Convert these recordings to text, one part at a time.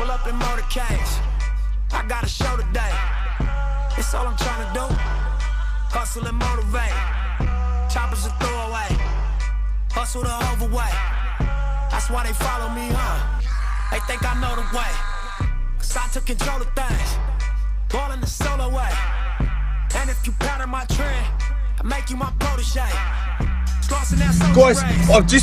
Pull up in motorcades. I got a show today. It's all I'm trying to do. Hustle and motivate. Choppers a throwaway. Hustle the overweight. That's why they follow me, huh? They think I know the way. Cause I took control of things. Ballin' the solo way. And if you pattern my trend, I make you my protege. Guys,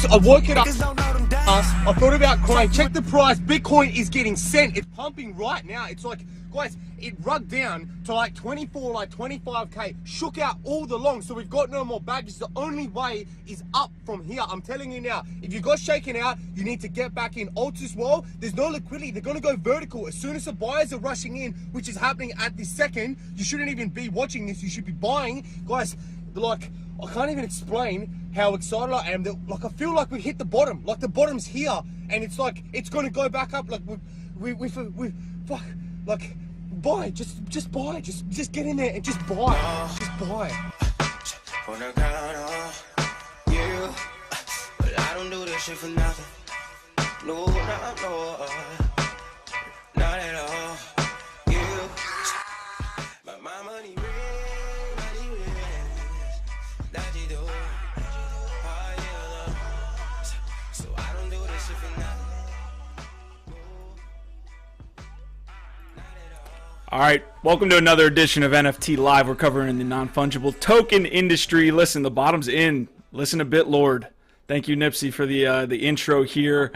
I've woken up. I thought about crying. Check the price. Bitcoin is getting sent. It's pumping right now. It's like, guys, it rugged down to like 24, like 25K. Shook out all the longs. So we've got no more baggage. The only way is up from here. I'm telling you now, if you got shaken out, you need to get back in. Alts as well, there's no liquidity. They're going to go vertical. As soon as the buyers are rushing in, which is happening at this second, you shouldn't even be watching this. You should be buying. Guys, like, I can't even explain how excited I am that, like, I feel like we hit the bottom. Like, the bottom's here, and it's like it's going to go back up. Like, we fuck, like, buy, just buy, just get in there and just buy, just buy. Wanna count on you, but I don't do this shit for nothing. No, not at all. You, but my money. All right, welcome to another edition of NFT Live. We're covering the non-fungible token industry. Listen, the bottom's in. Listen to BitLord. Thank you, Nipsey, for the intro here.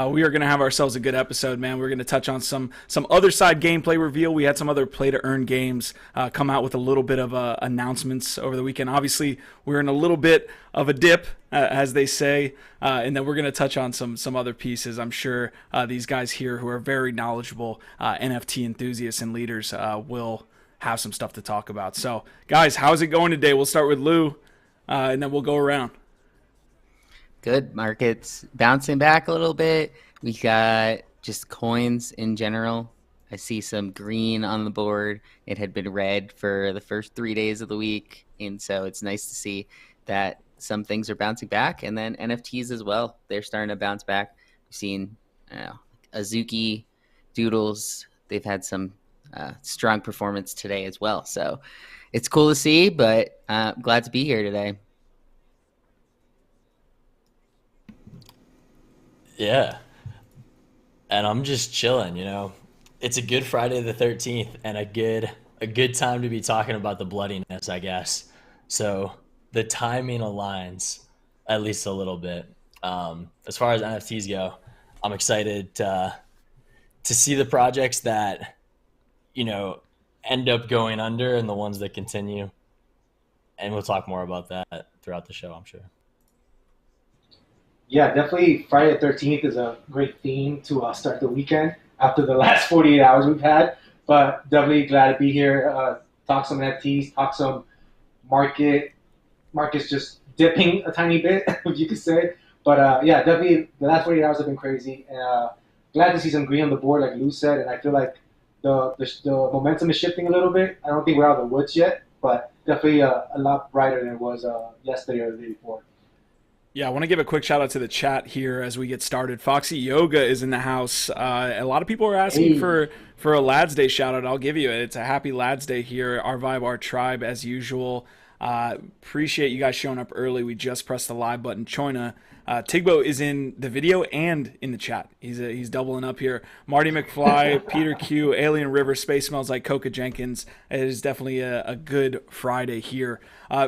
We are going to have ourselves a good episode, man. We're going to touch on some Otherside gameplay reveal. We had some other Play To Earn games come out with a little bit of announcements over the weekend. Obviously, we're in a little bit of a dip, as they say, and then we're going to touch on some other pieces. I'm sure these guys here who are very knowledgeable NFT enthusiasts and leaders will have some stuff to talk about. So, guys, how's it going today? We'll start with Lou, and then we'll go around. Good. Markets bouncing back a little bit. We got just coins in general. I see some green on the board. It had been red for the first 3 days of the week. And so it's nice to see that some things are bouncing back. And then NFTs as well. They're starting to bounce back. We've seen Azuki, Doodles. They've had some strong performance today as well. So it's cool to see, but glad to be here today. Yeah, and I'm just chilling, you know. It's a good Friday the 13th and a good time to be talking about the bloodiness, I guess. So the timing aligns at least a little bit. As far as NFTs go, I'm excited to see the projects that, you know, end up going under and the ones that continue. And we'll talk more about that throughout the show, I'm sure. Yeah, definitely Friday the 13th is a great theme to start the weekend after the last 48 hours we've had. But definitely glad to be here, talk some NFTs, talk some market's just dipping a tiny bit, if you could say. But yeah, definitely the last 48 hours have been crazy. And glad to see some green on the board, like Lou said. And I feel like the momentum is shifting a little bit. I don't think we're out of the woods yet, but definitely a lot brighter than it was yesterday or the day before. Yeah, I want to give a quick shout out to the chat here as we get started. Foxy Yoga is in the house. A lot of people are asking for a LADZ Day shout out. I'll give you it. It's a happy LADZ Day here. Our vibe, our tribe, as usual. Appreciate you guys showing up early. We just pressed the live button. Choina. Tigbo is in the video and in the chat. He's doubling up here. Marty McFly, Peter Q, Alien River, Space Smells Like Coca Jenkins. It is definitely a good Friday here.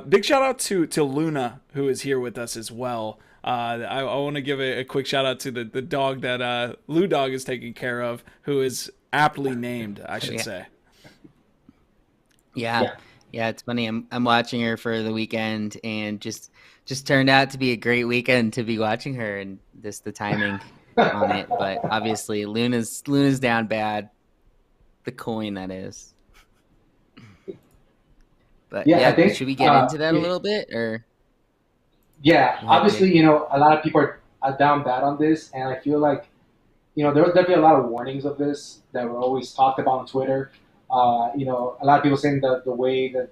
Big shout out to Luna, who is here with us as well. I want to give a quick shout out to the dog that Lou Dog is taking care of, who is aptly named, I should say. Yeah, it's funny. I'm watching her for the weekend, and just turned out to be a great weekend to be watching her, and just the timing on it. But obviously, Luna's down bad. The coin, that is. But yeah, should we get into that a little bit, or? Yeah, obviously, you know, a lot of people are down bad on this, and I feel like, you know, there was definitely a lot of warnings of this that were always talked about on Twitter. You know, a lot of people saying that the way that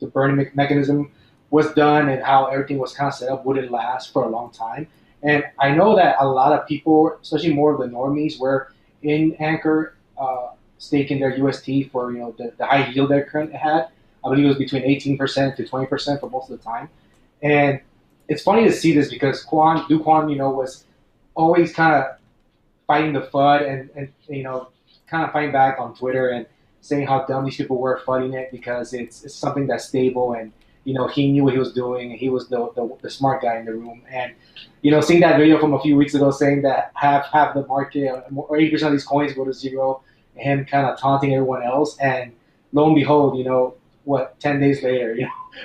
the burning mechanism was done and how everything was kind of set up wouldn't last for a long time. And I know that a lot of people, especially more of the normies, were in Anchor, staking their UST for the high yield they currently had. I believe it was between 18% to 20% for most of the time. And it's funny to see this because Do Kwon, was always kind of fighting the FUD and kind of fighting back on Twitter and saying how dumb these people were fudding it because it's something that's stable and he knew what he was doing and he was the smart guy in the room. And seeing that video from a few weeks ago saying that half the market or 80% of these coins go to zero, and him kind of taunting everyone else, and lo and behold, 10 days later,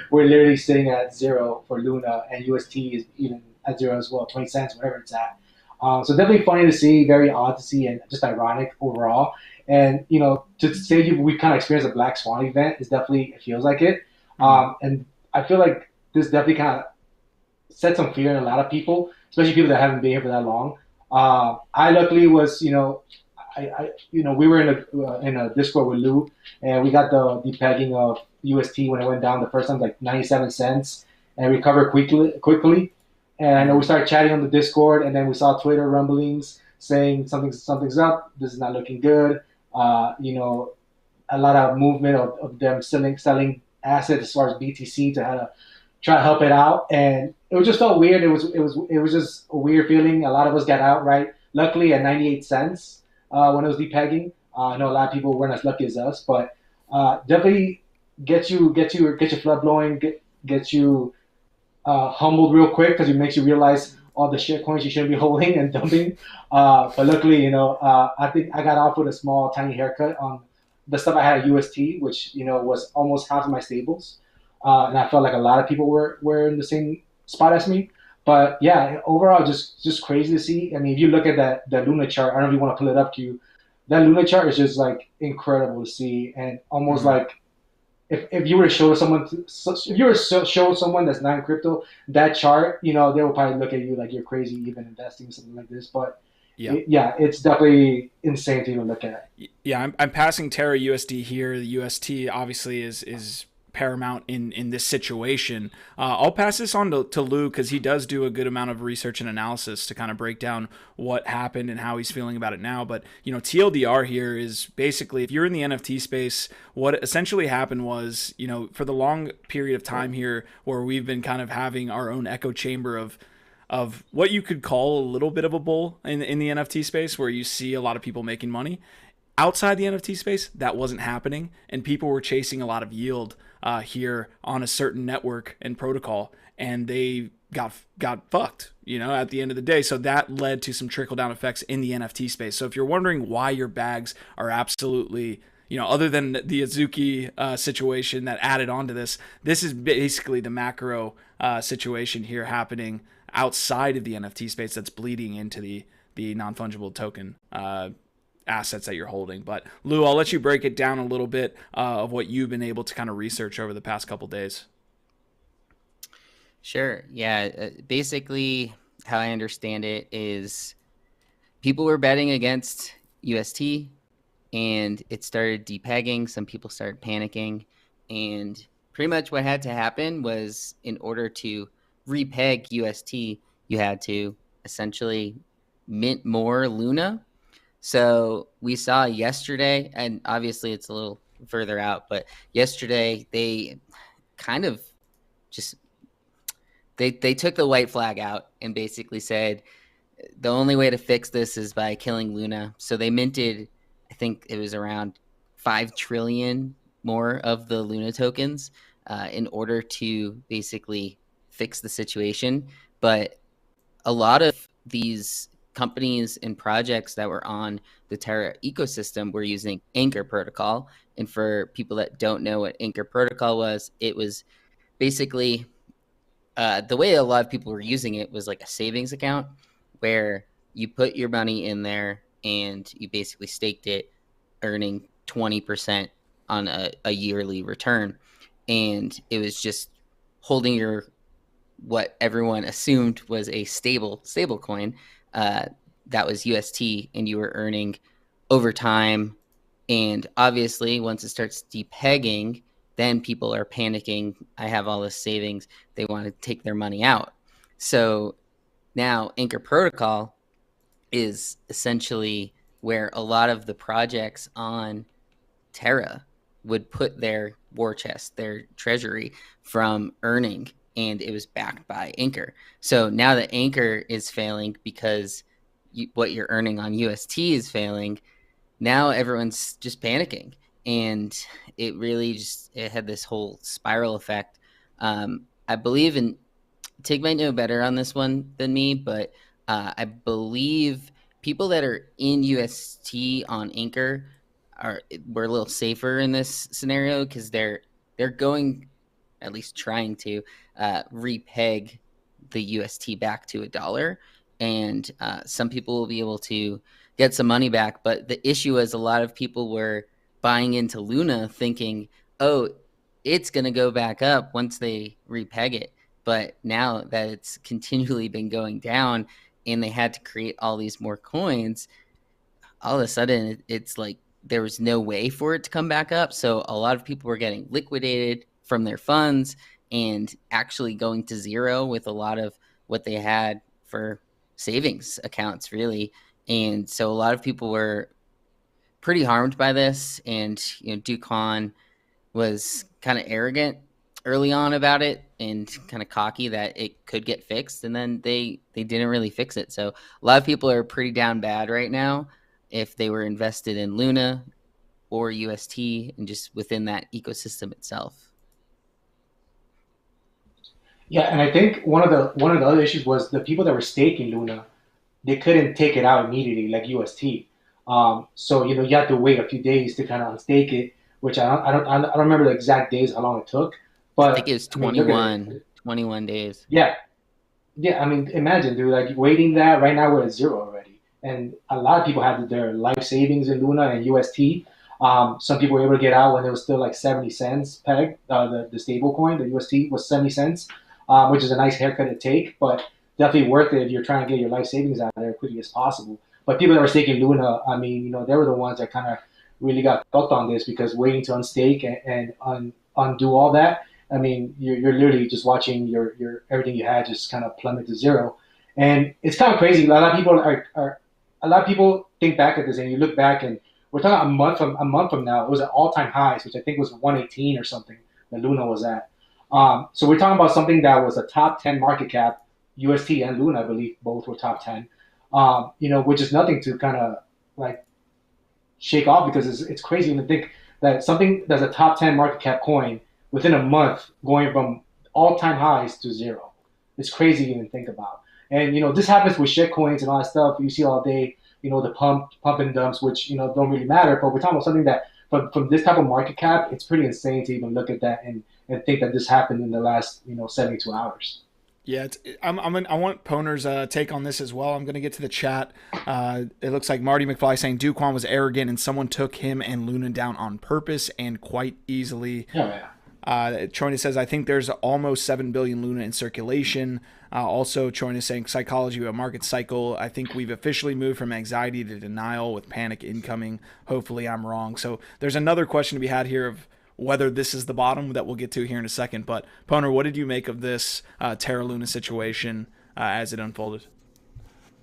we're literally sitting at zero for Luna, and UST is even at zero as well, 20 cents, whatever it's at. So definitely funny to see, very odd to see, and just ironic overall. And to say we kind of experienced a Black Swan event is definitely, it feels like it. And I feel like this definitely kind of set some fear in a lot of people, especially people that haven't been here for that long. I luckily was, we were in a Discord with Lou, and we got the depegging of UST when it went down the first time, like 97 cents, and recovered quickly. And I know we started chatting on the Discord, and then we saw Twitter rumblings saying something's up. This is not looking good. A lot of movement of them selling assets as far as BTC to how to try to help it out, and it just felt weird. It was just a weird feeling. A lot of us got out right, luckily at 98 cents when it was depegging. I know a lot of people weren't as lucky as us, but definitely get your flood blowing, get you humbled real quick because it makes you realize all the shit coins you shouldn't be holding and dumping. But luckily, I think I got off with a small, tiny haircut on the stuff I had at UST, which was almost half of my stables, and I felt like a lot of people were in the same spot as me. But yeah, overall, just crazy to see. I mean, if you look at that Luna chart, I don't know if you want to pull it up to you. That Luna chart is just like incredible to see, and almost like if you were to show someone, show someone that's not in crypto that chart, they will probably look at you like you're crazy even investing in something like this. But it's definitely insane to even look at. Yeah, I'm passing Terra USD here. The UST obviously is paramount in this situation. I'll pass this on to Lou because he does do a good amount of research and analysis to kind of break down what happened and how he's feeling about it now. But TLDR here is basically, if you're in the NFT space, what essentially happened was, for the long period of time here where we've been kind of having our own echo chamber of what you could call a little bit of a bull in the NFT space, where you see a lot of people making money. Outside the NFT space, that wasn't happening, and people were chasing a lot of yield here on a certain network and protocol, and they got fucked, at the end of the day. So that led to some trickle-down effects in the NFT space. So if you're wondering why your bags are absolutely, other than the Azuki situation that added on to this is basically the macro situation here happening outside of the NFT space that's bleeding into the non-fungible token assets that you're holding. But Lou, I'll let you break it down a little bit of what you've been able to kind of research over the past couple days. Sure. Yeah. Basically, how I understand it is people were betting against UST, and it started depegging. Some people started panicking, and pretty much what had to happen was, in order to repeg UST, you had to essentially mint more Luna. So we saw yesterday, and obviously it's a little further out, but yesterday they kind of just they took the white flag out and basically said the only way to fix this is by killing Luna. So they minted, I think it was around 5 trillion more of the Luna tokens in order to basically fix the situation. But a lot of these companies and projects that were on the Terra ecosystem were using Anchor protocol. And for people that don't know what Anchor protocol was, it was basically the way a lot of people were using it was like a savings account where you put your money in there and you basically staked it, earning 20% on a yearly return. And it was just holding your, what everyone assumed was a stable coin, that was UST, and you were earning over time. And obviously, once it starts depegging, then people are panicking. I have all this savings. They want to take their money out. So now Anchor Protocol is essentially where a lot of the projects on Terra would put their war chest, their treasury from earning, and it was backed by Anchor. So now that Anchor is failing because what you're earning on UST is failing, now everyone's just panicking. And it really it had this whole spiral effect. I believe in Tig might know better on this one than me, but I believe people that are in UST on Anchor were a little safer in this scenario because they're going, at least trying to repeg the UST back to $1, and some people will be able to get some money back. But the issue is a lot of people were buying into Luna thinking, oh, it's going to go back up once they repeg it. But now that it's continually been going down and they had to create all these more coins, all of a sudden it's like there was no way for it to come back up. So a lot of people were getting liquidated from their funds and actually going to zero with a lot of what they had for savings accounts, really. And so a lot of people were pretty harmed by this. And, Ducon was kind of arrogant early on about it and kind of cocky that it could get fixed, and then they didn't really fix it. So a lot of people are pretty down bad right now if they were invested in Luna or UST and just within that ecosystem itself. Yeah, and I think one of the other issues was the people that were staking Luna, they couldn't take it out immediately like UST. So you have to wait a few days to kind of unstake it, which I don't remember the exact days how long it took. But I think it was 21 days. Yeah. I mean, imagine, dude, like waiting that. Right now we're at zero already. And a lot of people had their life savings in Luna and UST. Some people were able to get out when it was still like 70 cents pegged. The stable coin, the UST, was 70 cents, which is a nice haircut to take, but definitely worth it if you're trying to get your life savings out there as quickly as possible. But people that were staking Luna, I mean, they were the ones that kind of really got fucked on this, because waiting to unstake and undo all that, I mean, you're literally just watching your everything you had just kind of plummet to zero. And it's kind of crazy. A lot of people think back at this, and you look back, and we're talking a month from now, it was at all-time highs, which I think was 118 or something that Luna was at. So we're talking about something that was a top 10 market cap. UST and Luna, I believe, both were top 10. Which is nothing to kind of like shake off, because it's crazy to think that something that's a top 10 market cap coin within a month going from all-time highs to zero. It's crazy to even think about. And, this happens with shit coins and all that stuff you see all day, the pump and dumps, which, don't really matter. But we're talking about something that from this type of market cap, it's pretty insane to even look at that and think that this happened in the last, 72 hours. Yeah, I want Poner's take on this as well. I'm going to get to the chat. It looks like Marty McFly saying Duquan was arrogant and someone took him and Luna down on purpose and quite easily. Yeah. Choina says, I think there's almost 7 billion Luna in circulation. Also, Choina saying psychology of a market cycle. I think we've officially moved from anxiety to denial with panic incoming. Hopefully I'm wrong. So there's another question to be had here of whether this is the bottom that we'll get to here in a second. But Poner, what did you make of this Terra Luna situation as it unfolded?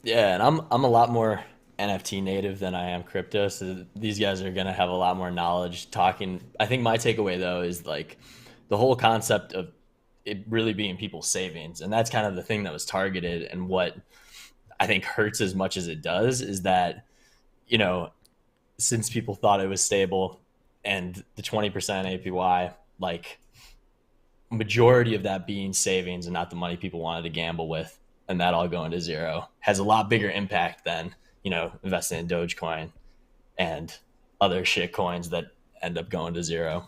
Yeah, and I'm a lot more NFT native than I am crypto, so these guys are gonna have a lot more knowledge talking. I think my takeaway though is like the whole concept of it really being people's savings, and that's kind of the thing that was targeted. And what I think hurts as much as it does is that, since people thought it was stable and the 20% APY, like majority of that being savings and not the money people wanted to gamble with, and that all going to zero, has a lot bigger impact than investing in Dogecoin and other shit coins that end up going to zero.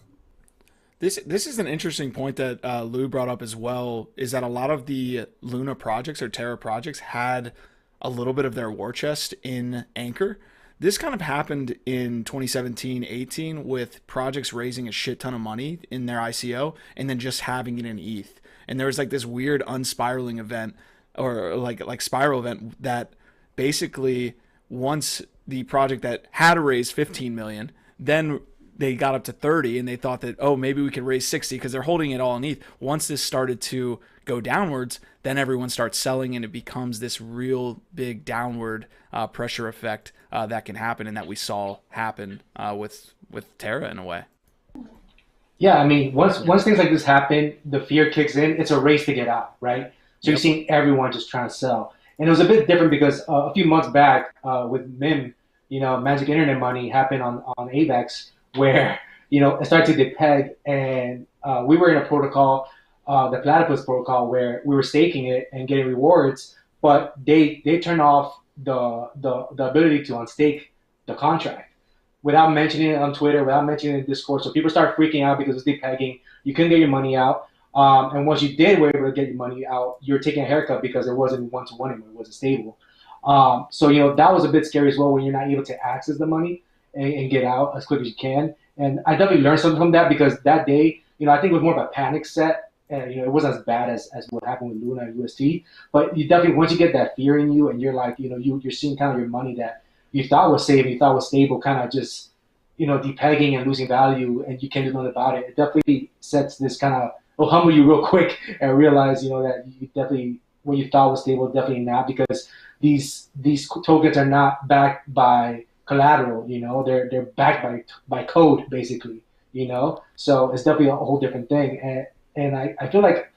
This is an interesting point that Lou brought up as well, is that a lot of the Luna projects or Terra projects had a little bit of their war chest in Anchor. This kind of happened in 2017-18 with projects raising a shit ton of money in their ICO and then just having it in ETH. And there was like this weird unspiraling event, or like spiral event, that basically once the project that had raised 15 million, then they got up to 30 and they thought that, oh, maybe we could raise 60 because they're holding it all in ETH. Once this started to go downwards, then everyone starts selling, and it becomes this real big downward pressure effect that can happen, and that we saw happen with Terra in a way. Yeah, I mean, once things like this happen, the fear kicks in. It's a race to get out, right? So you're seeing everyone just trying to sell, and it was a bit different because a few months back with MIM, Magic Internet Money happened on AVEX, where it started to depeg, and we were in a protocol, the Platypus protocol, where we were staking it and getting rewards, but they turned off the ability to unstake the contract without mentioning it on Twitter, without mentioning it in Discord. So people start freaking out because it's depegging. You couldn't get your money out. And once you were able to get your money out, you're taking a haircut because it wasn't one-to-one anymore. It wasn't stable. So that was a bit scary as well when you're not able to access the money and get out as quick as you can. And I definitely learned something from that because that day, I think it was more of a panic set. And, it wasn't as bad as what happened with Luna and UST. But you definitely, once you get that fear in you and you're like, you're seeing kind of your money that you thought was safe, you thought was stable, kind of just, depegging and losing value, and you can't do nothing about it. It definitely sets this kind of, it'll humble you real quick and realize, that you definitely, what you thought was stable, definitely not, because these tokens are not backed by collateral, they're backed by code, basically, so it's definitely a whole different thing. And I feel like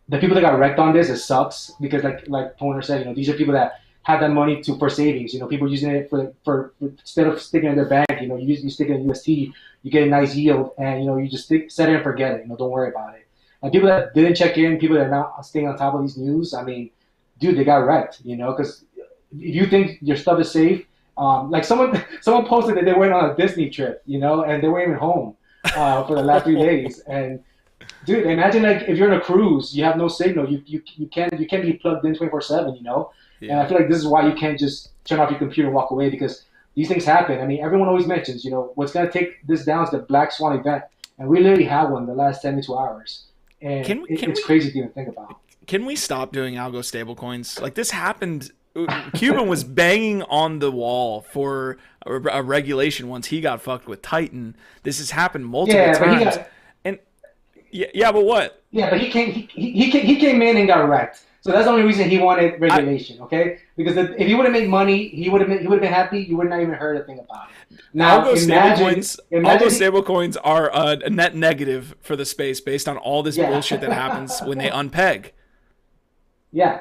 the people that got wrecked on this, it sucks, because like Toner said, these are people that have that money for savings. People using it for instead of sticking it in their bank, you stick it in UST, you get a nice yield, and you just set it and forget it. Don't worry about it. And people that didn't check in, people that are not staying on top of these news, I mean, dude, they got wrecked. Because if you think your stuff is safe, like someone posted that they went on a Disney trip, and they weren't even home for the last 3 days. And dude, imagine if you're on a cruise, you have no signal, you can't be plugged in 24/7, Yeah. And I feel like this is why you can't just turn off your computer and walk away, because these things happen. I mean, everyone always mentions, what's going to take this down is the Black Swan event. And we literally had one the last 72 hours. And it's crazy to even think about. Can we stop doing algo stablecoins? Like, this happened. Cuban was banging on the wall for a regulation once he got fucked with Titan. This has happened multiple times. But what? Yeah, but he came in and got wrecked. So that's the only reason he wanted regulation, okay? Because if he would have made money, he would have been happy. You would not even heard a thing about it. Now, algo stablecoins are a net negative for the space based on all this bullshit that happens when they unpeg. Yeah,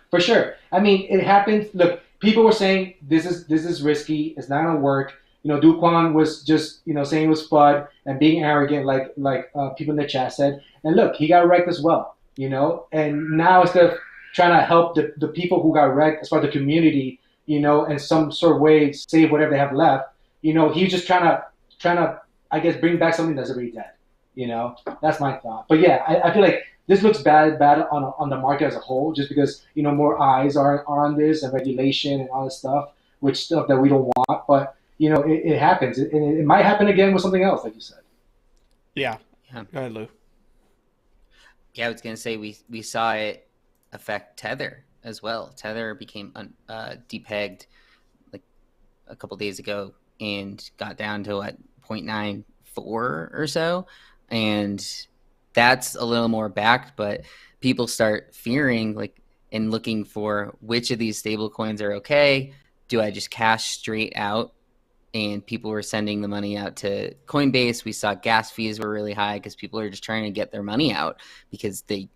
for sure. I mean, it happens. Look, people were saying this is risky. It's not gonna work. Duquan was just saying it was FUD and being arrogant, like people in the chat said. And look, he got wrecked as well. And now instead of trying to help the people who got wrecked as far as the community, in some sort of way save whatever they have left, he's just trying to, I guess, bring back something that's already dead. That's my thought. But yeah, I feel like this looks bad on the market as a whole, just because more eyes are on this and regulation and all this stuff, which stuff that we don't want. But it happens, and it might happen again with something else, like you said. Yeah. Go ahead, Lou. Yeah, I was gonna say we saw it affect Tether as well. Tether became depegged like a couple days ago and got down to 0.94 or so, and that's a little more backed. But people start fearing and looking for which of these stable coins are okay. Do I just cash straight out? And people were sending the money out to Coinbase. We saw gas fees were really high because people are just trying to get their money out because they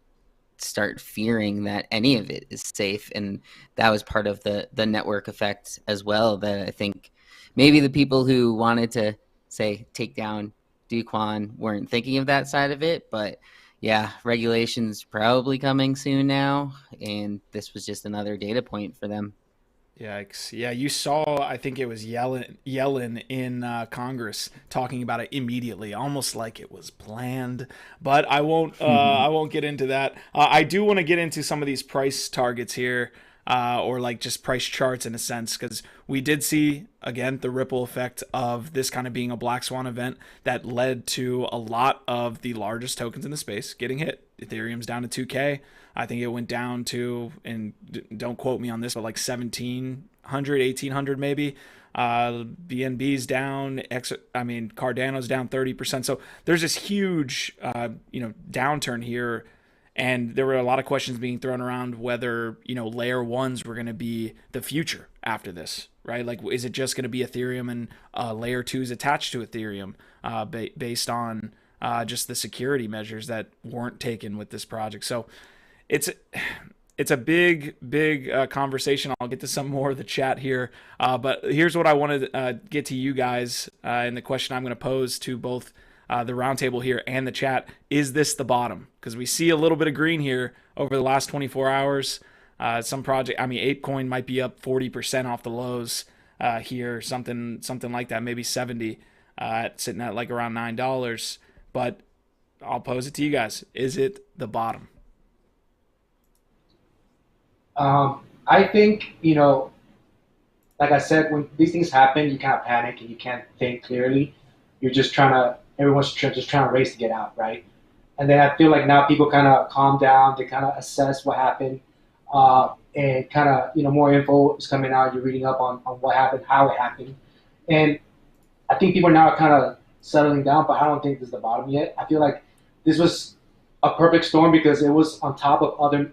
start fearing that any of it is safe. And that was part of the network effect as well, that I think maybe the people who wanted to, say, take down Duquan weren't thinking of that side of it. But yeah, regulation's probably coming soon now. And this was just another data point for them. Yikes. Yeah, you saw, I think it was Yellen in Congress talking about it immediately, almost like it was planned. But I won't get into that. I do want to get into some of these price targets here, or just price charts in a sense, because we did see, again, the ripple effect of this kind of being a black swan event that led to a lot of the largest tokens in the space getting hit. Ethereum's down to 2K. I think it went down to, and don't quote me on this, but 1,700, 1,800 maybe. BNB's down. Cardano's down 30%. So there's this huge, downturn here, And there were a lot of questions being thrown around whether, layer ones were going to be the future after this, right? Like, is it just going to be Ethereum and layer twos attached to Ethereum based on just the security measures that weren't taken with this project? So it's a big conversation. I'll get to some more of the chat here. But here's what I want to get to you guys, and the question I'm going to pose to both the roundtable here and the chat. Is this the bottom? Because we see a little bit of green here over the last 24 hours. Some project, ApeCoin might be up 40% off the lows here, something like that, maybe 70, sitting at like around $9. But I'll pose it to you guys. Is it the bottom? I think, like I said, when these things happen, you kind of panic and you can't think clearly. You're just everyone's just trying to race to get out, right? And then I feel like now people kind of calm down, they kind of assess what happened, and kind of, more info is coming out, you're reading up on what happened, how it happened. And I think people are now kind of settling down, but I don't think this is the bottom yet. I feel like this was a perfect storm because it was on top of other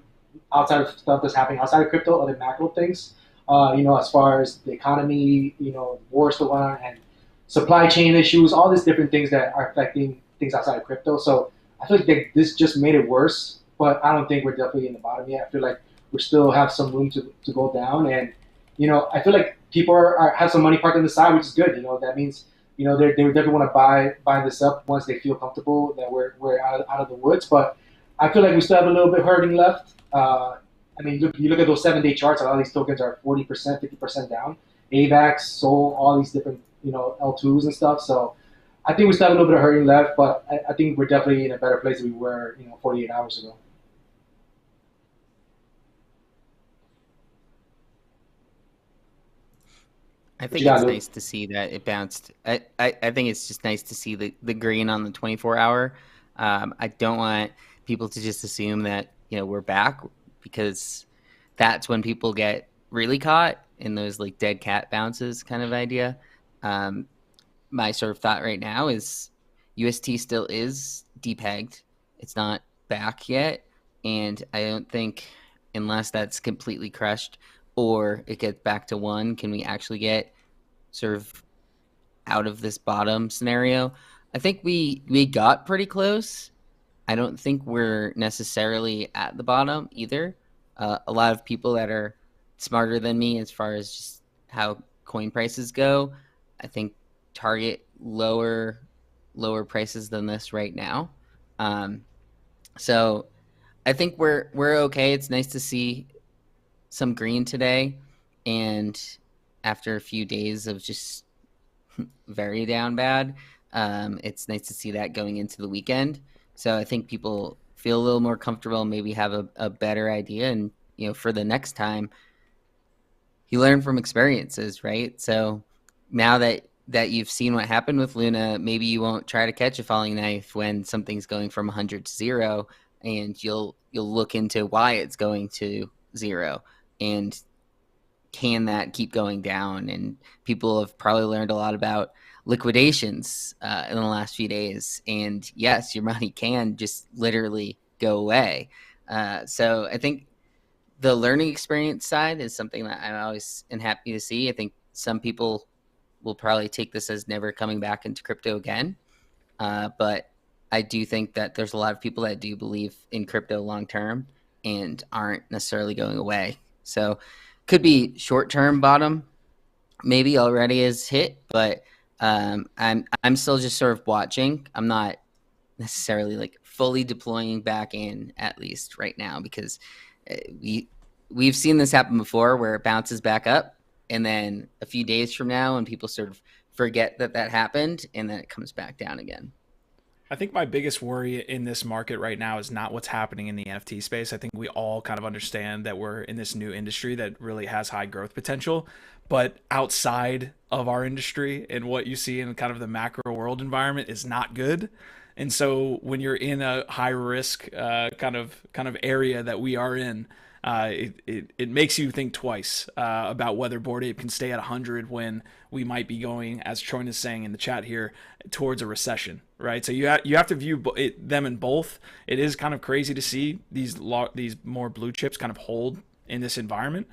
outside of stuff that's happening outside of crypto, other macro things, as far as the economy, war still going on, and supply chain issues, all these different things that are affecting things outside of crypto. So I feel like this just made it worse, but I don't think we're definitely in the bottom yet. I feel like we still have some room to go down. And, I feel like people have some money parked on the side, which is good. That means, they definitely want to buy this up once they feel comfortable that we're out of the woods. But I feel like we still have a little bit hurting left. You look at those 7-day charts, a lot of these tokens are 40%, 50% down. AVAX, SOL, all these different, L2s and stuff. So I think we still have a little bit of hurting left, but I think we're definitely in a better place than we were, 48 hours ago. I think it's nice to see that it bounced. I think it's just nice to see the green on the 24-hour. I don't want people to just assume that, we're back, because that's when people get really caught in those like dead cat bounces kind of idea. My sort of thought right now is UST still is depegged. It's not back yet. And I don't think, unless that's completely crushed or it gets back to 1, can we actually get sort of out of this bottom scenario. I think we got pretty close. I don't think we're necessarily at the bottom either. A lot of people that are smarter than me as far as just how coin prices go, I think target lower prices than this right now. So I think we're okay. It's nice to see some green today, and after a few days of just very down bad, it's nice to see that going into the weekend. So I think people feel a little more comfortable, maybe have a better idea, and for the next time, you learn from experiences, right? So now that you've seen what happened with Luna, maybe you won't try to catch a falling knife when something's going from 100 to 0, and you'll look into why it's going to 0, and can that keep going down? And people have probably learned a lot about liquidations in the last few days. And yes, your money can just literally go away. So I think the learning experience side is something that I'm always happy to see. I think some people will probably take this as never coming back into crypto again. But I do think that there's a lot of people that do believe in crypto long term and aren't necessarily going away. So could be short-term bottom, maybe already is hit, but I'm still just sort of watching. I'm not necessarily like fully deploying back in, at least right now, because we've seen this happen before where it bounces back up, and then a few days from now, and people sort of forget that happened, and then it comes back down again. I think my biggest worry in this market right now is not what's happening in the NFT space. I think we all kind of understand that we're in this new industry that really has high growth potential, but outside of our industry and what you see in kind of the macro world environment is not good. And so when you're in a high risk kind of area that we are in, it makes you think twice about whether Bored Ape can stay at 100 when we might be going, as Troy is saying in the chat here, towards a recession, right? So you have to view them in both. It is kind of crazy to see these more blue chips kind of hold in this environment,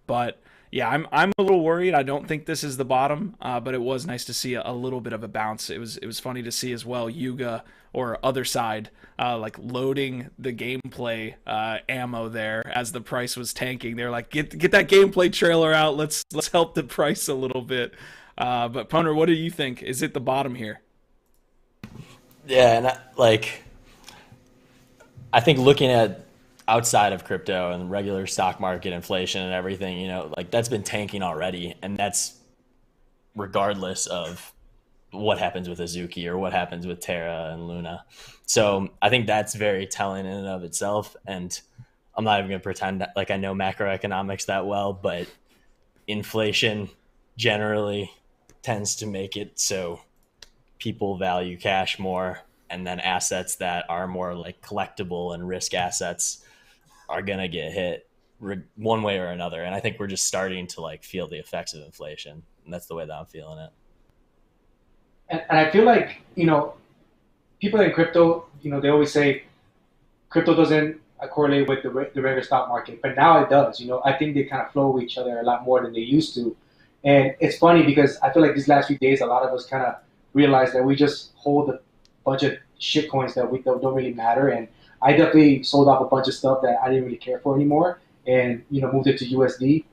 but yeah, I'm a little worried. I don't think this is the bottom, but it was nice to see a little bit of a bounce. It was funny to see as well Yuga or Otherside like loading the gameplay ammo there as the price was tanking. They're like, get that gameplay trailer out. Let's help the price a little bit. But Poner, what do you think? Is it the bottom here? Yeah, and I think looking at outside of crypto and regular stock market inflation and everything, like that's been tanking already. And that's regardless of what happens with Azuki or what happens with Terra and Luna. So I think that's very telling in and of itself. And I'm not even going to pretend like I know macroeconomics that well, but inflation generally tends to make it so people value cash more, and then assets that are more like collectible and risk assets are going to get hit one way or another. And I think we're just starting to like feel the effects of inflation. And that's the way that I'm feeling it. And I feel like, people in crypto, they always say crypto doesn't correlate with the regular stock market, but now it does. I think they kind of flow with each other a lot more than they used to. And it's funny because I feel like these last few days, a lot of us kind of realized that we just hold a bunch of shit coins that don't really matter. And I definitely sold off a bunch of stuff that I didn't really care for anymore, and moved it to USDC,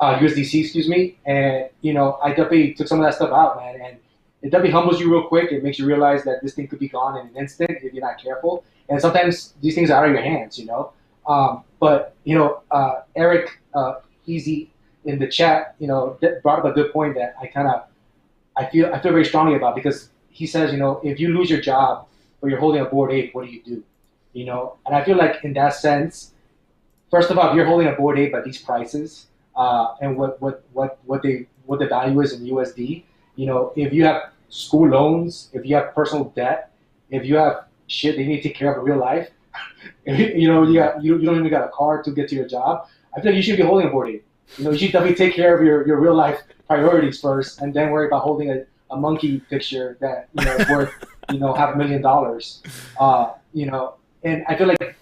excuse me. And I definitely took some of that stuff out, man. And it definitely humbles you real quick. It makes you realize that this thing could be gone in an instant if you're not careful. And sometimes these things are out of your hands, But Eric Easy in the chat, brought up a good point that I feel very strongly about, because he says, if you lose your job or you're holding a Bored Ape, what do you do? And I feel like in that sense, first of all, if you're holding a Bored Ape at these prices, and what the value is in USD, if you have school loans, if you have personal debt, if you have shit that you need to take care of in real life, you don't even got a car to get to your job, I feel like you should be holding a Bored Ape. You should definitely take care of your real life priorities first, and then worry about holding a monkey picture that is worth $500,000. And I feel like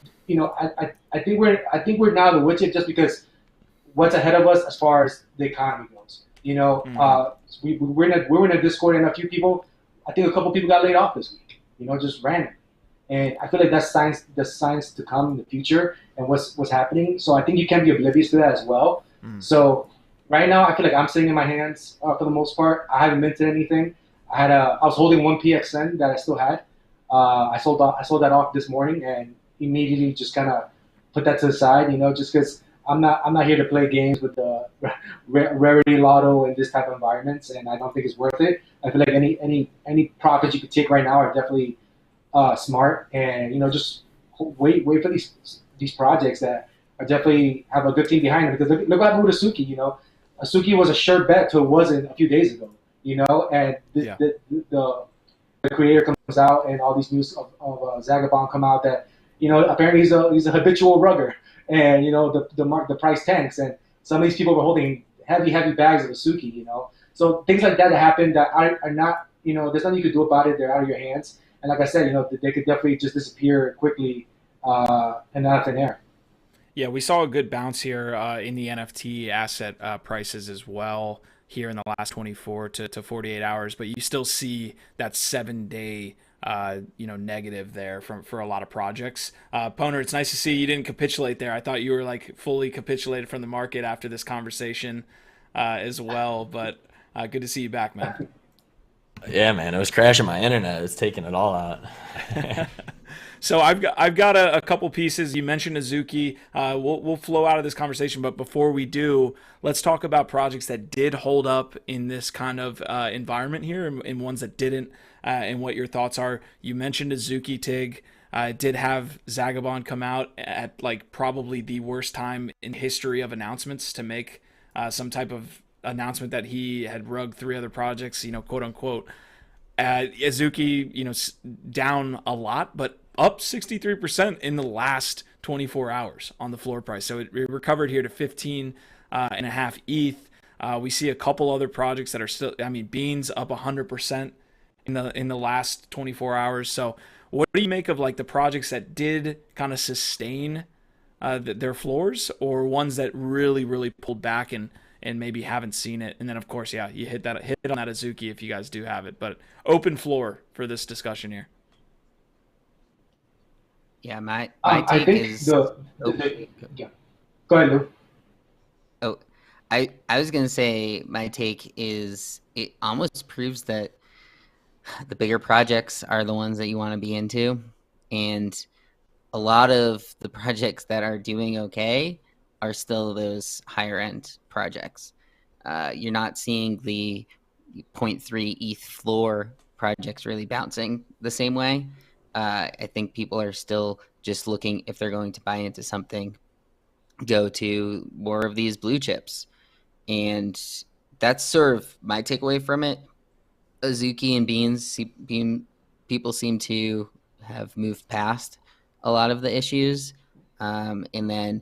I think we're now the witch just because what's ahead of us as far as the economy goes. We're in a Discord, and a few people, I think a couple people got laid off this week. Just random. And I feel like that's signs to come in the future and what's happening. So I think you can be oblivious to that as well. So right now, I feel like I'm sitting in my hands for the most part. I haven't minted anything. I was holding one PXN that I still had. I sold that off this morning and immediately just kind of put that to the side, just because I'm not here to play games with the rarity lotto in this type of environments, and I don't think it's worth it. I feel like any profits you could take right now are definitely smart, and just wait for these projects that are definitely have a good team behind them. Because look what happened with Azuki. Azuki was a sure bet till it wasn't a few days ago. And the creator comes out, and all these news of Zagabond come out that apparently he's a habitual rugger, and the price tanks, and some of these people were holding heavy bags of Azuki. So things like that happen that are not there's nothing you could do about it. They're out of your hands, and like I said, they could definitely just disappear quickly and out of thin air. Yeah, we saw a good bounce here in the NFT asset prices as well here in the last 24 to 48 hours, but you still see that 7-day negative there for a lot of projects. Poner, it's nice to see you didn't capitulate there. I thought you were like fully capitulated from the market after this conversation as well, but good to see you back, man. Yeah, man, it was crashing my internet. It's taking it all out. So I've got a couple pieces. You mentioned Azuki. We'll flow out of this conversation, but before we do, let's talk about projects that did hold up in this kind of environment here, and ones that didn't, and what your thoughts are. You mentioned Azuki, Tig. Did have Zagabond come out at like probably the worst time in history of announcements to make some type of announcement that he had rugged 3 other projects, quote unquote. Azuki, down a lot, but up 63% in the last 24 hours on the floor price. So it recovered here to 15 and a half ETH. We see a couple other projects that are still, I mean, Beans up 100% in the last 24 hours. So what do you make of like the projects that did kind of sustain their floors, or ones that really pulled back and maybe haven't seen it? And then of course, yeah, you hit on that Azuki if you guys do have it, but open floor for this discussion here. Yeah, my take I think is yeah. Go ahead, Lou. Oh, I was gonna say my take is it almost proves that the bigger projects are the ones that you want to be into, and a lot of the projects that are doing okay are still those higher end projects. You're not seeing the 0.3 ETH floor projects really bouncing the same way. I think people are still just looking, if they're going to buy into something, go to more of these blue chips. And that's sort of my takeaway from it. Azuki and Beans, people seem to have moved past a lot of the issues. And then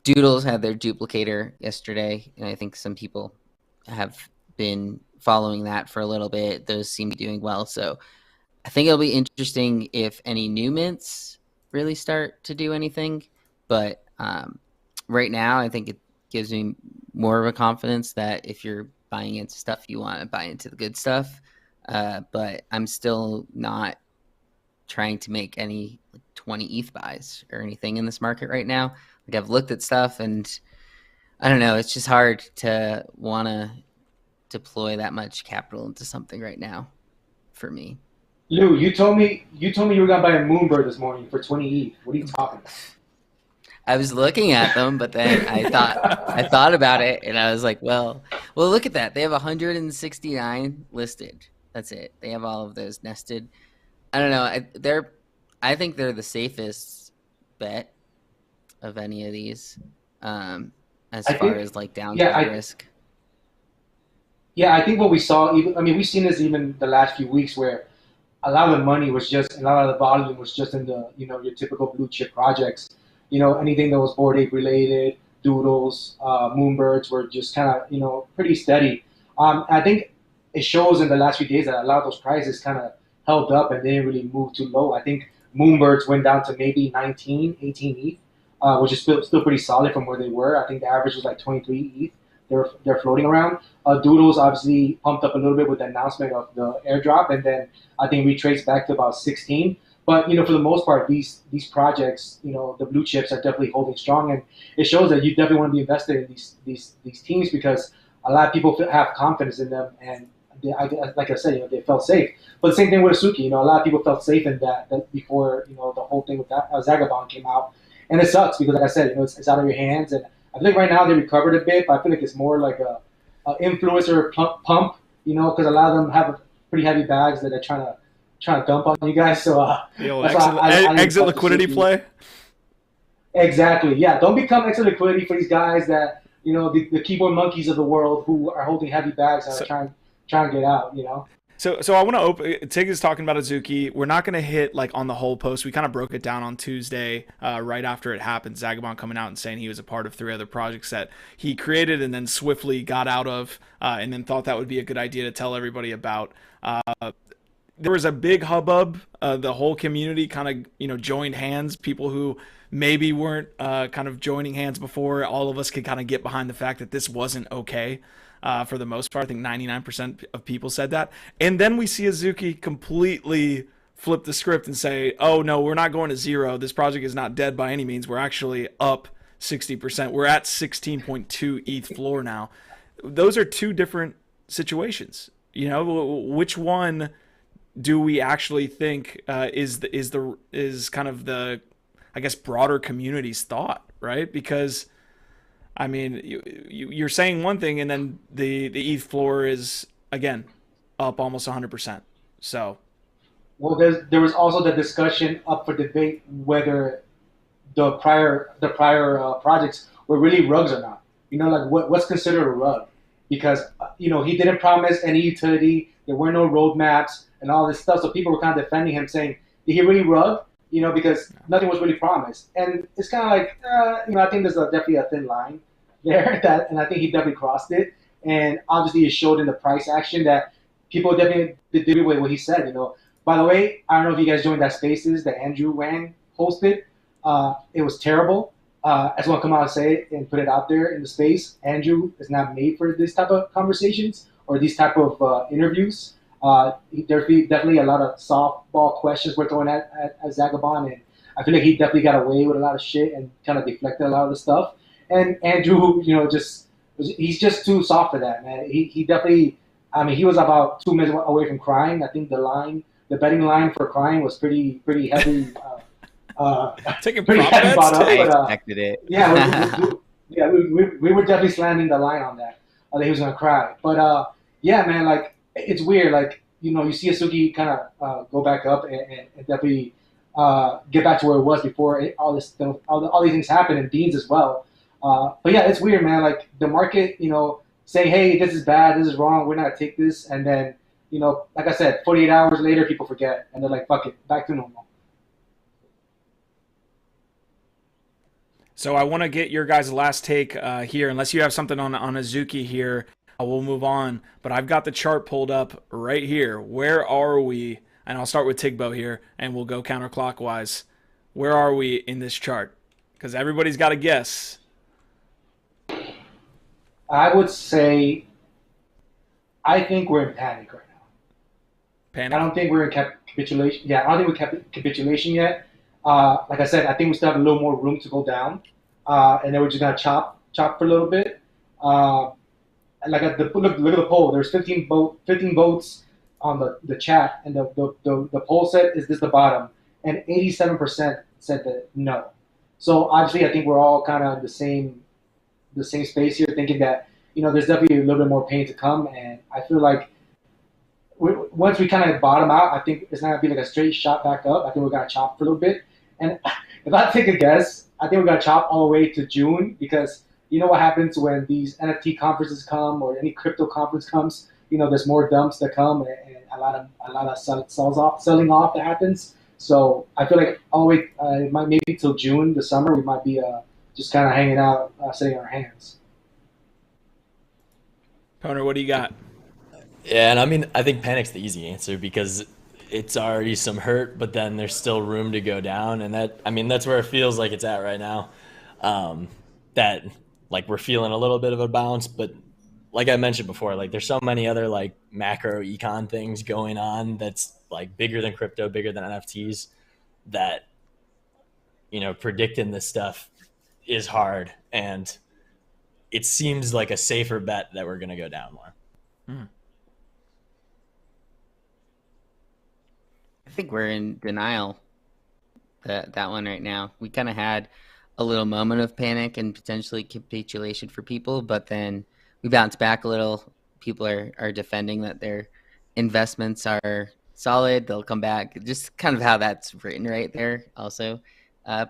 Doodles had their duplicator yesterday, and I think some people have been following that for a little bit. Those seem to be doing well. So I think it'll be interesting if any new mints really start to do anything. But right now, I think it gives me more of a confidence that if you're buying into stuff, you want to buy into the good stuff. But I'm still not trying to make any 20 ETH buys or anything in this market right now. Like, I've looked at stuff and I don't know, it's just hard to want to deploy that much capital into something right now for me. Lou, you told me you were gonna buy a Moonbird this morning for 20 ETH. What are you talking about? I was looking at them, but then I thought about it, and I was like, well, look at that. They have 169 listed. That's it. They have all of those nested. I don't know. I think they're the safest bet of any of these, as far as like downside risk. Yeah, I think what we saw, we've seen this even the last few weeks, where a lot of the money was just, and a lot of the volume was just in the, your typical blue chip projects. Anything that was Bored Ape related, Doodles, Moonbirds were just kind of, pretty steady. I think it shows in the last few days that a lot of those prices kind of held up and didn't really move too low. I think Moonbirds went down to maybe 19, 18 ETH, which is still pretty solid from where they were. I think the average was like 23 ETH. They're floating around. Doodles obviously pumped up a little bit with the announcement of the airdrop, and then I think retraced back to about 16. But for the most part, these projects, the blue chips are definitely holding strong, and it shows that you definitely want to be invested in these teams, because a lot of people have confidence in them, and like I said, they felt safe. But the same thing with Azuki, a lot of people felt safe in that before the whole thing with Zagabond came out, and it sucks because, like I said, it's out of your hands, and I think right now they recovered a bit, but I feel like it's more like a influencer pump, because a lot of them have pretty heavy bags that they're trying to dump on you guys. So exit liquidity play. Exactly. Yeah. Don't become exit liquidity for these guys that the keyboard monkeys of the world who are holding heavy bags and are trying to get out. So I want to open. Tig is talking about Azuki. We're not going to hit like on the whole post. We kind of broke it down on Tuesday, right after it happened. Zagabond coming out and saying he was a part of 3 other projects that he created and then swiftly got out of, and then thought that would be a good idea to tell everybody about. There was a big hubbub. The whole community kind of, joined hands. People who maybe weren't kind of joining hands before, all of us could kind of get behind the fact that this wasn't okay. For the most part, I think 99% of people said that. And then we see Azuki completely flip the script and say, oh, no, we're not going to zero. This project is not dead by any means. We're actually up 60%. We're at 16.2 ETH floor now. Those are 2 different situations. Which one do we actually think is kind of the, I guess, broader community's thought, right? Because I mean, you're saying one thing, and then the ETH floor is again up almost 100%. So, well, there was also the discussion up for debate whether the prior projects were really rugs or not. Like what's considered a rug, because he didn't promise any utility. There were no roadmaps and all this stuff. So people were kind of defending him, saying, did he really rug? because nothing was really promised. And it's kind of like, I think there's definitely a thin line there, and I think he definitely crossed it. And obviously, it showed in the price action that people definitely did agree with what he said. By the way, I don't know if you guys joined that Spaces that Andrew Wang hosted. It was terrible. I just want to come out and say it and put it out there in the space. Andrew is not made for this type of conversations or these type of interviews. There's definitely a lot of softball questions we're throwing at Zagabon, and I feel like he definitely got away with a lot of shit and kind of deflected a lot of the stuff. And Andrew, he's just too soft for that, man. He definitely, he was about 2 minutes away from crying. I think the betting line for crying was pretty heavy. Taking pretty prop heavy bets? bought up, I but, expected it. Yeah, we were definitely slamming the line on that. That he was gonna cry, but yeah, man, like it's weird. Like you see Azuki kind of go back up and definitely get back to where it was before all this stuff, all these things happen, and Beans as well. But yeah, it's weird, man. Like the market, saying, hey, this is bad, this is wrong, we're not gonna take this, and then like I said, 48 hours later, people forget, and they're like, fuck it, back to normal. So I want to get your guys' last take here. Unless you have something on Azuki here, we'll move on. But I've got the chart pulled up right here. Where are we? And I'll start with Tigbo here, and we'll go counterclockwise. Where are we in this chart? Because everybody's got a guess. I would say, I think we're in panic right now. Panic? I don't think we're in capitulation. Yeah, I don't think we're capitulation yet. Like I said, I think we still have a little more room to go down, and then we're just gonna chop for a little bit. Look at the poll. There's 15 votes on the chat, and the poll said, "Is this the bottom?" And 87% said that no. So obviously, I think we're all kind of in the same space here, thinking that there's definitely a little bit more pain to come, and I feel like once we kind of bottom out, I think it's not gonna be like a straight shot back up. I think we're gonna chop for a little bit. And if I take a guess, I think we're gonna chop all the way to June, because you know what happens when these NFT conferences come or any crypto conference comes. There's more dumps that come, and a lot of selling off that happens. So I feel like all the way maybe till June, the summer, we might be just kind of hanging out, sitting on our hands. Poner, what do you got? Yeah, and I think panic's the easy answer, because it's already some hurt, but then there's still room to go down, and that's where it feels like it's at right now. That like we're feeling a little bit of a bounce, but like I mentioned before, like there's so many other like macro econ things going on that's like bigger than crypto, bigger than NFTs, that predicting this stuff is hard, and it seems like a safer bet that we're going to go down more. I think we're in denial. That one right now. We kind of had a little moment of panic and potentially capitulation for people, but then we bounced back a little. People are defending that their investments are solid. They'll come back. Just kind of how that's written right there also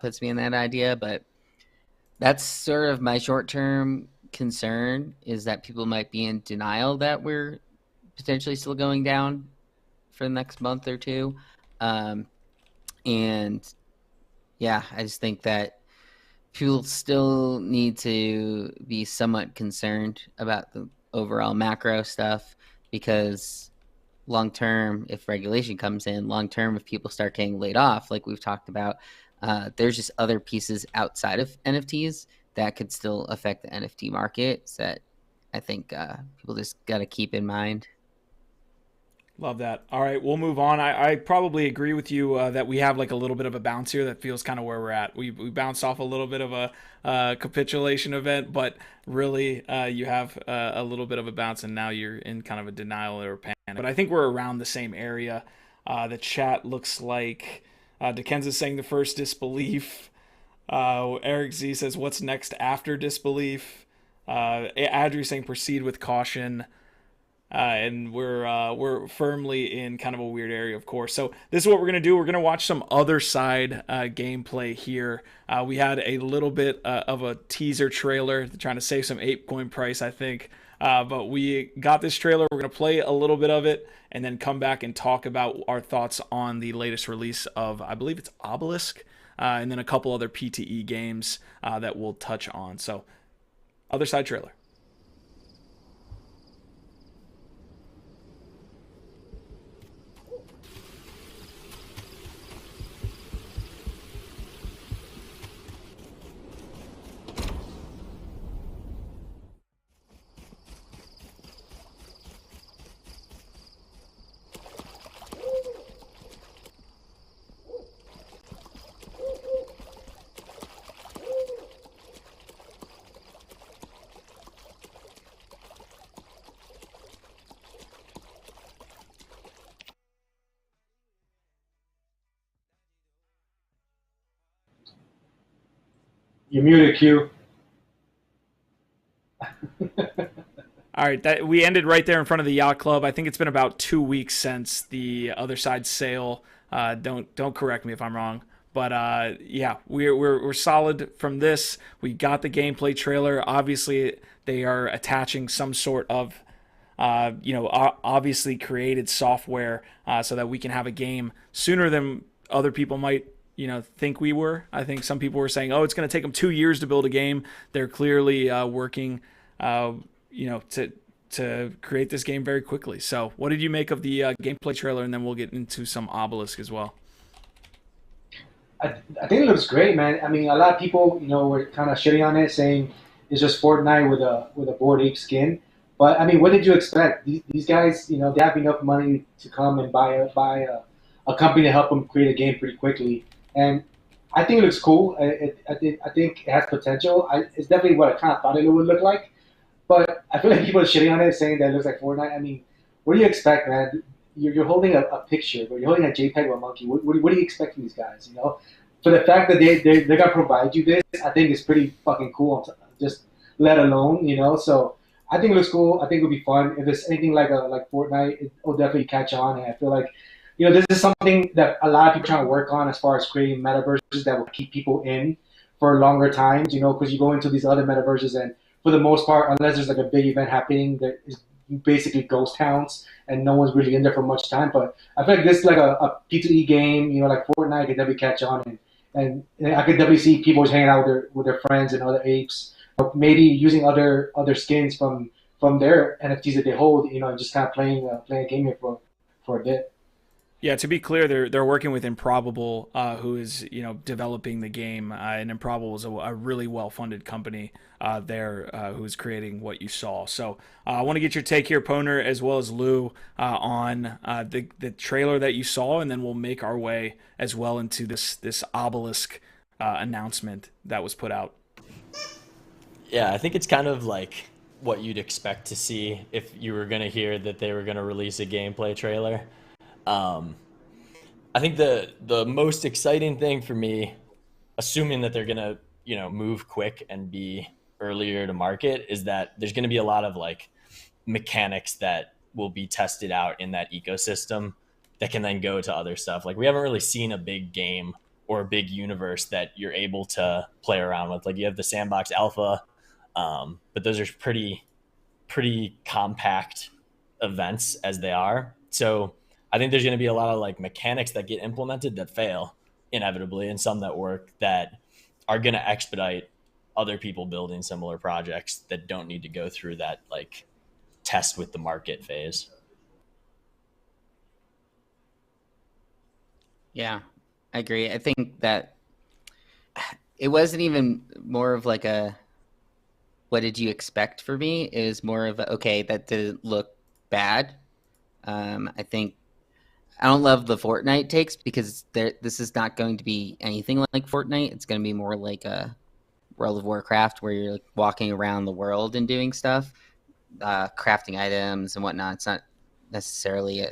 puts me in that idea. But that's sort of my short-term concern, is that people might be in denial that we're potentially still going down for the next month or two. And yeah, I just think that people still need to be somewhat concerned about the overall macro stuff, because long term, if regulation comes in, long term, if people start getting laid off, like we've talked about, there's just other pieces outside of NFTs that could still affect the NFT market that I think people just got to keep in mind. Love that. All right, we'll move on. I probably agree with you that we have like a little bit of a bounce here that feels kind of where we're at. We bounced off a little bit of a capitulation event, but really you have a little bit of a bounce, and now you're in kind of a denial or panic. But I think we're around the same area. The chat looks like Dekenza's saying the first disbelief. Eric Z says, what's next after disbelief? Adri saying proceed with caution. And we're firmly in kind of a weird area, of course. So this is what we're going to do. We're going to watch some Otherside gameplay here. We had a little bit of a teaser trailer trying to save some ApeCoin price, I think. But we got this trailer. We're going to play a little bit of it and then come back and talk about our thoughts on the latest release of, I believe it's Obelisk, and then a couple other PTE games that we'll touch on. So, Otherside trailer. You're muted, Q. All right, we ended right there in front of the yacht club. I think it's been about 2 weeks since the Otherside sale. Don't correct me if I'm wrong, but yeah, we're solid from this. We got the gameplay trailer. Obviously, they are attaching some sort of obviously created software so that we can have a game sooner than other people might think we were. I think some people were saying, oh, it's going to take them 2 years to build a game. They're clearly working to create this game very quickly. So what did you make of the gameplay trailer? And then we'll get into some Obelisk as well. I think it looks great, man. I mean, a lot of people, were kind of shitting on it, saying it's just Fortnite with a Bored Ape skin. But I mean, what did you expect? These guys, they have enough money to come and buy a company to help them create a game pretty quickly. And I think it looks cool. I think it has potential. It's definitely what I kind of thought it would look like. But I feel like people are shitting on it, saying that it looks like Fortnite. I mean, what do you expect, man? You're holding a picture, but you're holding a JPEG of a monkey. What do you expect from these guys? For the fact that they're gonna provide you this, I think it's pretty fucking cool. Just let alone, So I think it looks cool. I think it'll be fun. If it's anything like Fortnite, it'll definitely catch on. And I feel like this is something that a lot of people are trying to work on as far as creating metaverses that will keep people in for longer times. Because you go into these other metaverses and for the most part, unless there's like a big event happening, there is basically ghost towns and no one's really in there for much time. But I feel like this is like a P2E game, like Fortnite could definitely catch on, and I could definitely see people hanging out with their friends and other apes, maybe using other skins from their NFTs that they hold, and just kind of playing a game here for a bit. Yeah, to be clear, they're working with Improbable, who is developing the game, and Improbable is a really well-funded company who is creating what you saw. So I want to get your take here, Poner, as well as Lou, on the trailer that you saw, and then we'll make our way as well into this Obelisk announcement that was put out. Yeah, I think it's kind of like what you'd expect to see if you were going to hear that they were going to release a gameplay trailer. I think the most exciting thing for me, assuming that they're gonna move quick and be earlier to market, is that there's gonna be a lot of like mechanics that will be tested out in that ecosystem that can then go to other stuff. Like we haven't really seen a big game or a big universe that you're able to play around with. Like you have the Sandbox Alpha, but those are pretty compact events as they are. So I think there's going to be a lot of like mechanics that get implemented that fail inevitably, and some that work that are going to expedite other people building similar projects that don't need to go through that like test with the market phase. Yeah, I agree. I think that it wasn't even more of like a what did you expect for me? It was more of a, okay, that didn't look bad. I think I don't love the Fortnite takes because this is not going to be anything like Fortnite. It's going to be more like a World of Warcraft where you're like walking around the world and doing stuff, crafting items and whatnot. It's not necessarily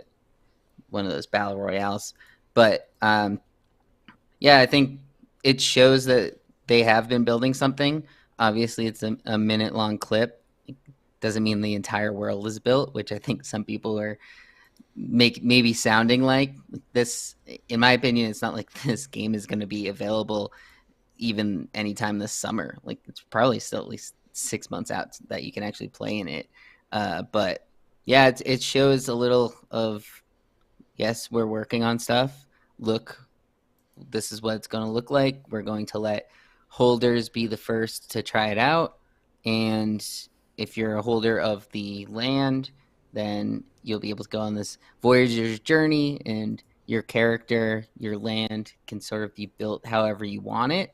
one of those battle royales. But yeah, I think it shows that they have been building something. Obviously, it's a minute-long clip. It doesn't mean the entire world is built, which I think some people are maybe sounding like this. In my opinion, it's not like this game is going to be available even anytime this summer. Like it's probably still at least 6 months out that you can actually play in it. But yeah, it shows a little of, yes, we're working on stuff. Look, this is what it's going to look like. We're going to let holders be the first to try it out. And if you're a holder of the land, then you'll be able to go on this Voyager's journey, and your character, your land can sort of be built however you want it.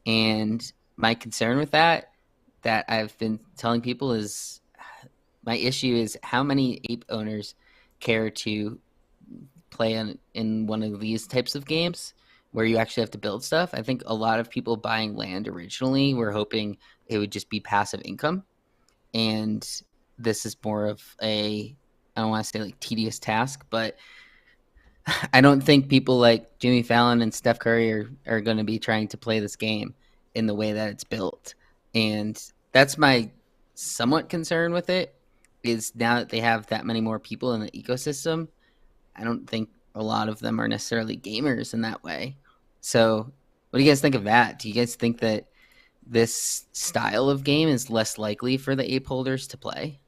And my concern with that I've been telling people is, my issue is how many ape owners care to play in one of these types of games where you actually have to build stuff. I think a lot of people buying land originally were hoping it would just be passive income. And this is more of a, I don't want to say like tedious task, but I don't think people like Jimmy Fallon and Steph Curry are going to be trying to play this game in the way that it's built. And that's my somewhat concern with it, is now that they have that many more people in the ecosystem, I don't think a lot of them are necessarily gamers in that way. So what do you guys think of that? Do you guys think that this style of game is less likely for the ape holders to play?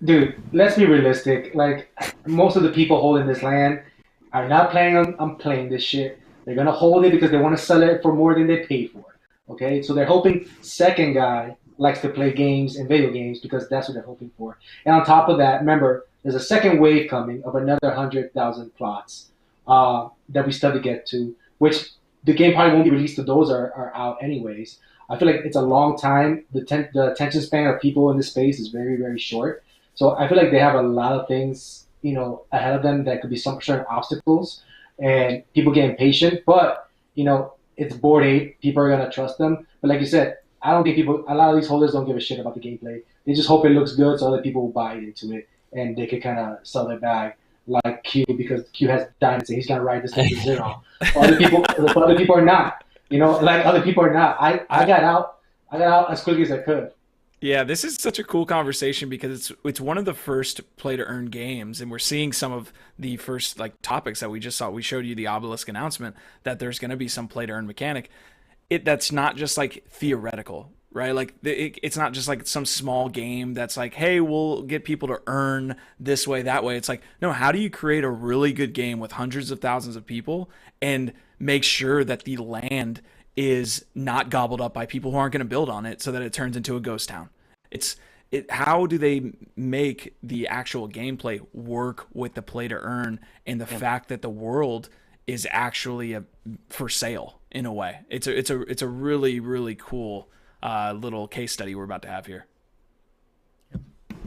Dude, let's be realistic. Like, most of the people holding this land are not planning on playing this shit. They're gonna hold it because they want to sell it for more than they paid for it. Okay, so they're hoping second guy likes to play games and video games because that's what they're hoping for. And on top of that, remember, there's a second wave coming of another 100,000 plots that we still have to get to, which the game probably won't be released till those are out anyways. I feel like it's a long time. The attention span of people in this space is very, very short. So I feel like they have a lot of things, ahead of them that could be some certain obstacles, and people get impatient. But it's Bored Ape. People are gonna trust them. But like you said, I don't think a lot of these holders don't give a shit about the gameplay. They just hope it looks good so other people will buy into it and they could kind of sell their bag, like Q, because Q has diamonds and he's gonna ride this thing to zero. Other people are not. Like other people are not. I got out as quickly as I could. Yeah, this is such a cool conversation because it's one of the first play to earn games, and we're seeing some of the first like topics that we just saw. We showed you the obelisk announcement that there's going to be some play to earn mechanic. That's not just like theoretical, right? Like it's not just like some small game that's like, hey, we'll get people to earn this way, that way. It's like, no, how do you create a really good game with hundreds of thousands of people and make sure that the land is not gobbled up by people who aren't going to build on it so that it turns into a ghost town? How do they make the actual gameplay work with the play to earn and the fact that the world is actually for sale in a way? It's a really, really cool little case study we're about to have here.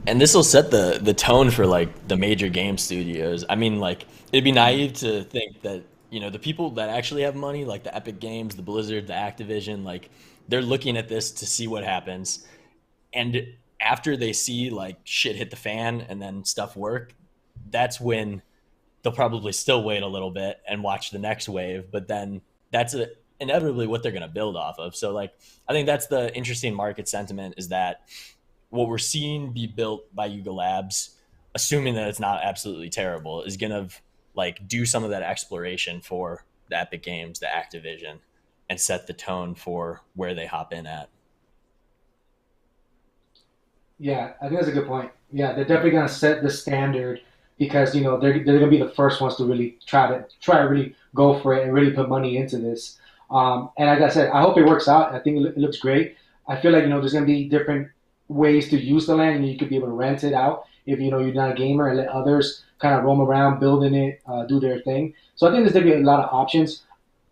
And this will set the tone for like the major game studios. I mean, like, it'd be naive to think that, the people that actually have money, like the Epic Games, the Blizzard, the Activision, like, they're looking at this to see what happens. And after they see like shit hit the fan and then stuff work, that's when they'll probably still wait a little bit and watch the next wave. But then that's inevitably what they're going to build off of. So like, I think that's the interesting market sentiment, is that what we're seeing be built by Yuga Labs, assuming that it's not absolutely terrible, is going to like do some of that exploration for the Epic Games, the Activision, and set the tone for where they hop in at. Yeah, I think that's a good point. Yeah, they're definitely gonna set the standard because they're gonna be the first ones to really try to really go for it and really put money into this. And like I said, I hope it works out. I think it looks great. I feel like there's gonna be different ways to use the land, and you could be able to rent it out if you're not a gamer, and let others kind of roam around building it, do their thing. So I think there's definitely a lot of options.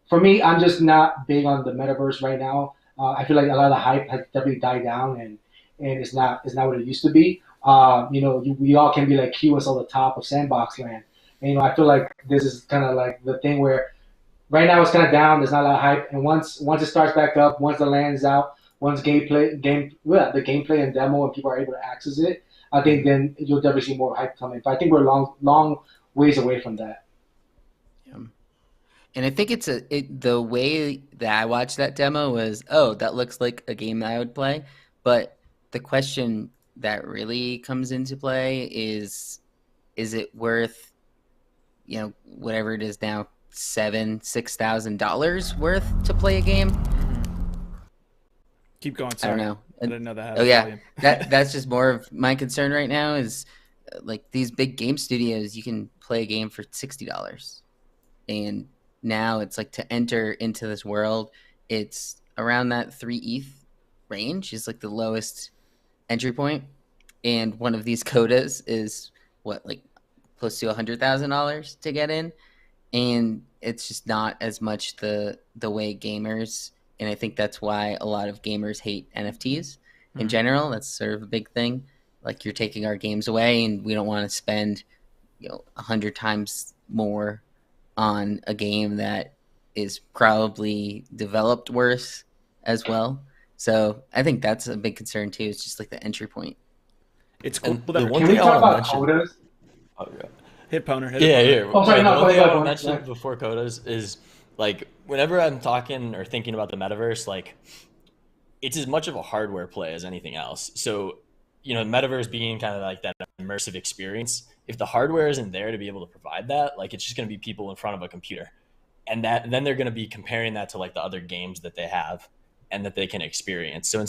For me, I'm just not big on the metaverse right now. I feel like a lot of the hype has definitely died down, and it's not what it used to be. We all can be like Q us on the top of Sandbox Land. And I feel like this is kind of like the thing where right now it's kind of down. There's not a lot of hype, and once it starts back up, once the land's out, once the gameplay and demo and people are able to access it, I think then you'll definitely see more hype coming. But I think we're long ways away from that. Yeah. And I think the way that I watched that demo was, oh, that looks like a game that I would play. But the question that really comes into play is it worth, whatever it is now, $6,000 worth to play a game? Keep going. Sorry. I don't know. I didn't know that had Oh a yeah, volume. that's just more of my concern right now is like these big game studios. You can play a game for $60, and now it's like to enter into this world, it's around that 3 ETH range is like the lowest entry point, and one of these codas is what, like close to $100,000 to get in, and it's just not as much the way gamers, and I think that's why a lot of gamers hate NFTs in general. That's sort of a big thing. Like, you're taking our games away, and we don't want to spend 100 times more on a game that is probably developed worse as well. So I think that's a big concern too. It's just like the entry point. It's cool. The one Can we thing I talk want about to mention. quotas? Oh, yeah. Hit Poner. Hit Yeah, it, Poner. yeah. Oh, sorry, no, The go one thing ahead, I want to go ahead. mention before codas is, like, whenever I'm talking or thinking about the metaverse, like, it's as much of a hardware play as anything else. So, metaverse being kind of like that immersive experience, if the hardware isn't there to be able to provide that, like, it's just going to be people in front of a computer. And then they're going to be comparing that to like the other games that they have and that they can experience. So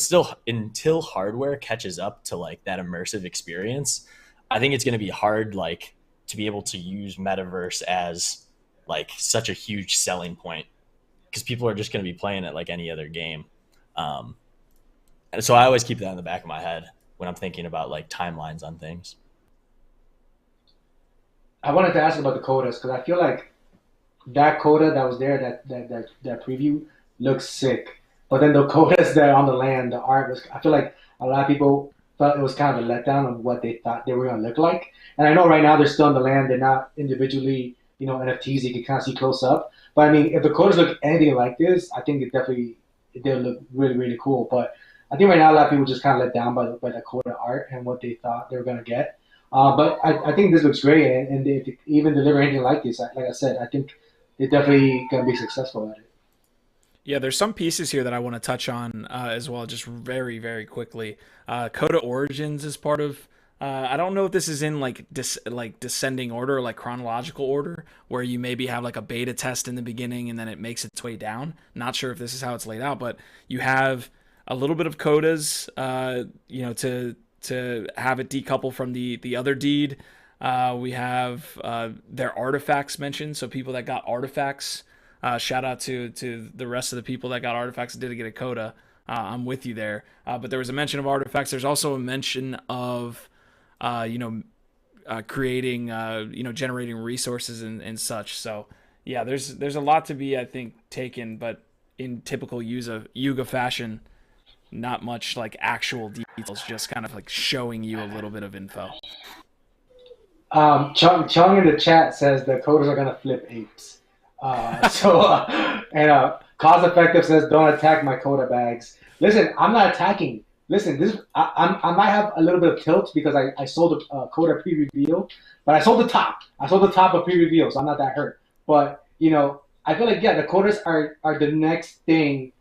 until hardware catches up to like that immersive experience, I think it's going to be hard, like, to be able to use metaverse as like such a huge selling point, because people are just going to be playing it like any other game. And so I always keep that in the back of my head when I'm thinking about like timelines on things. I wanted to ask about the codas because I feel like that coda that was there, that preview looks sick. But then the codas that are on the land, the art was. I feel like a lot of people felt it was kind of a letdown on what they thought they were going to look like. And I know right now they're still on the land; they're not individually, NFTs. You can kind of see close up. But I mean, if the codas look anything like this, I think they'll look really, really cool. But I think right now a lot of people just kind of let down by the coda art and what they thought they were going to get. But I think this looks great, and if they even deliver anything like this, like I said, I think they're definitely going to be successful at it. Yeah, there's some pieces here that I want to touch on as well, just very, very quickly. Coda Origins is part of. I don't know if this is in like descending order, like chronological order, where you maybe have like a beta test in the beginning and then it makes its way down. Not sure if this is how it's laid out, but you have a little bit of codas, to have it decouple from the other deed. We have their artifacts mentioned, so people that got artifacts. Shout out to the rest of the people that got artifacts and didn't get a coda. I'm with you there. But there was a mention of artifacts. There's also a mention of, creating, generating resources and such. So yeah, there's a lot to be, I think, taken, but in typical Yuga fashion, not much like actual details, just kind of like showing you a little bit of info. Chung in the chat says the coders are gonna flip apes. And Cause Effective says don't attack my coda bags. Listen, I'm not attacking. Listen, I might have a little bit of tilt because I sold a coda pre-reveal, but I sold the top. I sold the top of pre-reveal, so I'm not that hurt. But I feel like the codas are the next thing.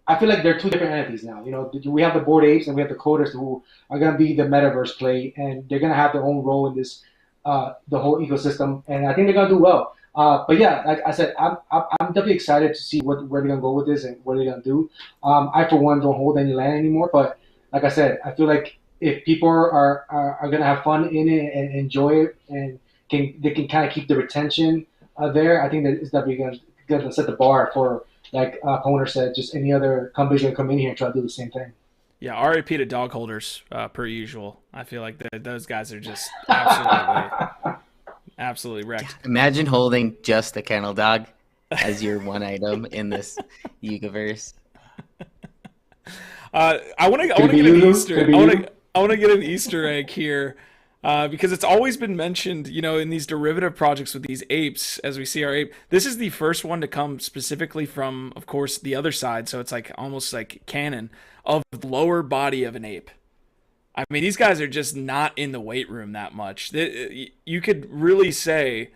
I feel like they're two different entities now. We have the Bored Apes and we have the coders who are gonna be the metaverse play, and they're gonna have their own role in this, the whole ecosystem, and I think they're gonna do well. But yeah, like I said, I'm definitely excited to see where they're gonna go with this and what they're gonna do. I for one don't hold any land anymore, but like I said, I feel like if people are gonna have fun in it and enjoy it, and they can kind of keep the retention there, I think that it's definitely gonna set the bar for, like Poner said, just any other company's gonna come in here and try to do the same thing. Yeah, RIP to dog holders, per usual. I feel like those guys are just absolutely wrecked. Imagine holding just a kennel dog as your one item in this Yugaverse. I want to get an Easter. I want to get an Easter egg here, because it's always been mentioned, in these derivative projects with these apes. As we see our ape, this is the first one to come specifically from, of course, the other side. So it's like almost like canon of the lower body of an ape. I mean, these guys are just not in the weight room that much. You could really say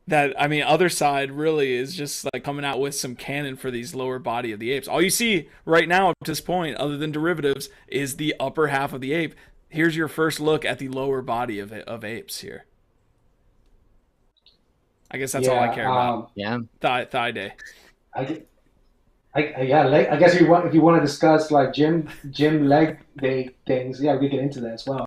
that, Otherside really is just like coming out with some canon for these lower body of the apes. All you see right now up to this point, other than derivatives, is the upper half of the ape. Here's your first look at the lower body of apes here. I guess that's all I care about. Yeah. Thigh day. I guess if you want to discuss like gym leg day things, yeah, we get into that as well.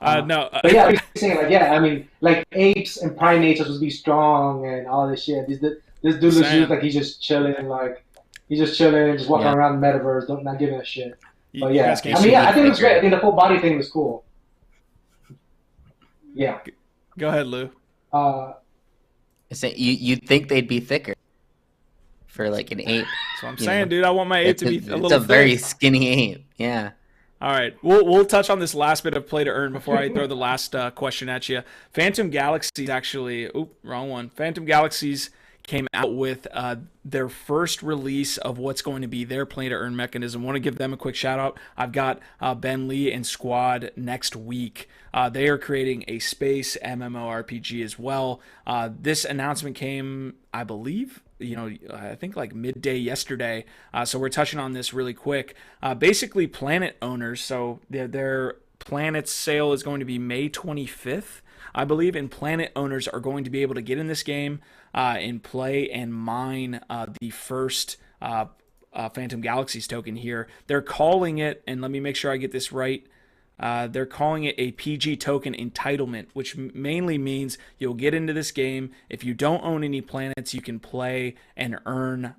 No. But yeah, I'm saying like I mean like apes and primates are supposed to be strong and all this shit. This dude looks like he's just chilling, just walking around the metaverse, not giving a shit. But You yeah, guys can't I mean, see I think it was great. I think the whole body thing was cool. Yeah. Go ahead, Lou. You'd think they'd be thicker for like an ape. That's what I'm saying, dude. I want my ape to be a little It's a very thick. skinny ape. Yeah. All right, we'll touch on this last bit of play to earn before I throw the last question at you. Phantom Galaxies actually, wrong one. Phantom Galaxies came out with their first release of what's going to be their play to earn mechanism. Want to give them a quick shout out. I've got Ben Lee and Squad next week. They are creating a space MMORPG as well. This announcement came, I believe, I think like midday yesterday. So we're touching on this really quick. Basically, planet owners, so their planet sale is going to be May 25th, I believe, and planet owners are going to be able to get in this game and play and mine the first Phantom Galaxies token here. They're calling it, and let me make sure I get this right, they're calling it a PG token entitlement, which mainly means you'll get into this game. If you don't own any planets, you can play and earn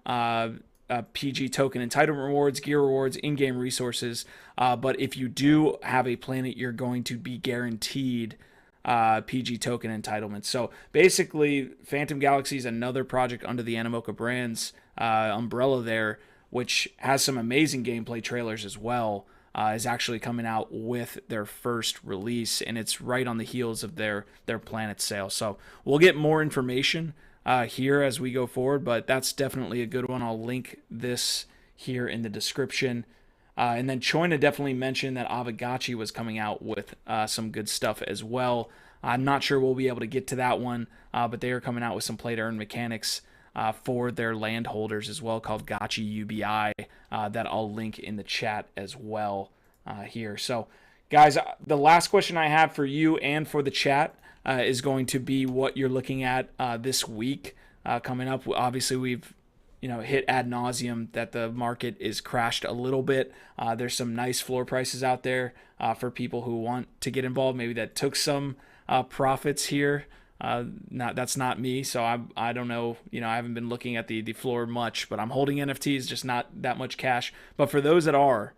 PG token entitlement rewards, gear rewards, in-game resources. But if you do have a planet, you're going to be guaranteed PG token entitlements. So basically, Phantom Galaxy is another project under the Animoca Brands umbrella there, which has some amazing gameplay trailers as well. Is actually coming out with their first release, and it's right on the heels of their planet sale. So we'll get more information here as we go forward, but that's definitely a good one. I'll link this here in the description. And then Choina definitely mentioned that Avagachi was coming out with some good stuff as well. I'm not sure we'll be able to get to that one, but they are coming out with some play-to-earn mechanics for their land holders as well, called Gachi UBI, that I'll link in the chat as well here. So, guys, the last question I have for you and for the chat is going to be what you're looking at this week coming up. Obviously, we've hit ad nauseum that the market is crashed a little bit. There's some nice floor prices out there for people who want to get involved, maybe that took some profits here. That's not me, so I don't know. I haven't been looking at the floor much, but I'm holding NFTs, just not that much cash. But for those that are,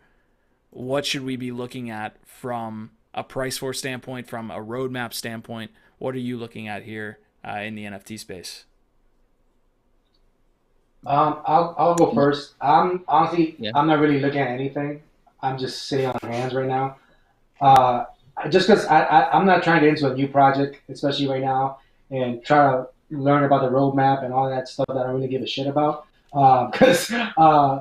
what should we be looking at from a price floor standpoint, from a roadmap standpoint? What are you looking at here in the NFT space? I'll go first. I'm not really looking at anything. I'm just sitting on hands right now. Just because I'm not trying to get into a new project, especially right now, and try to learn about the roadmap and all that stuff that I don't really give a shit about. Because I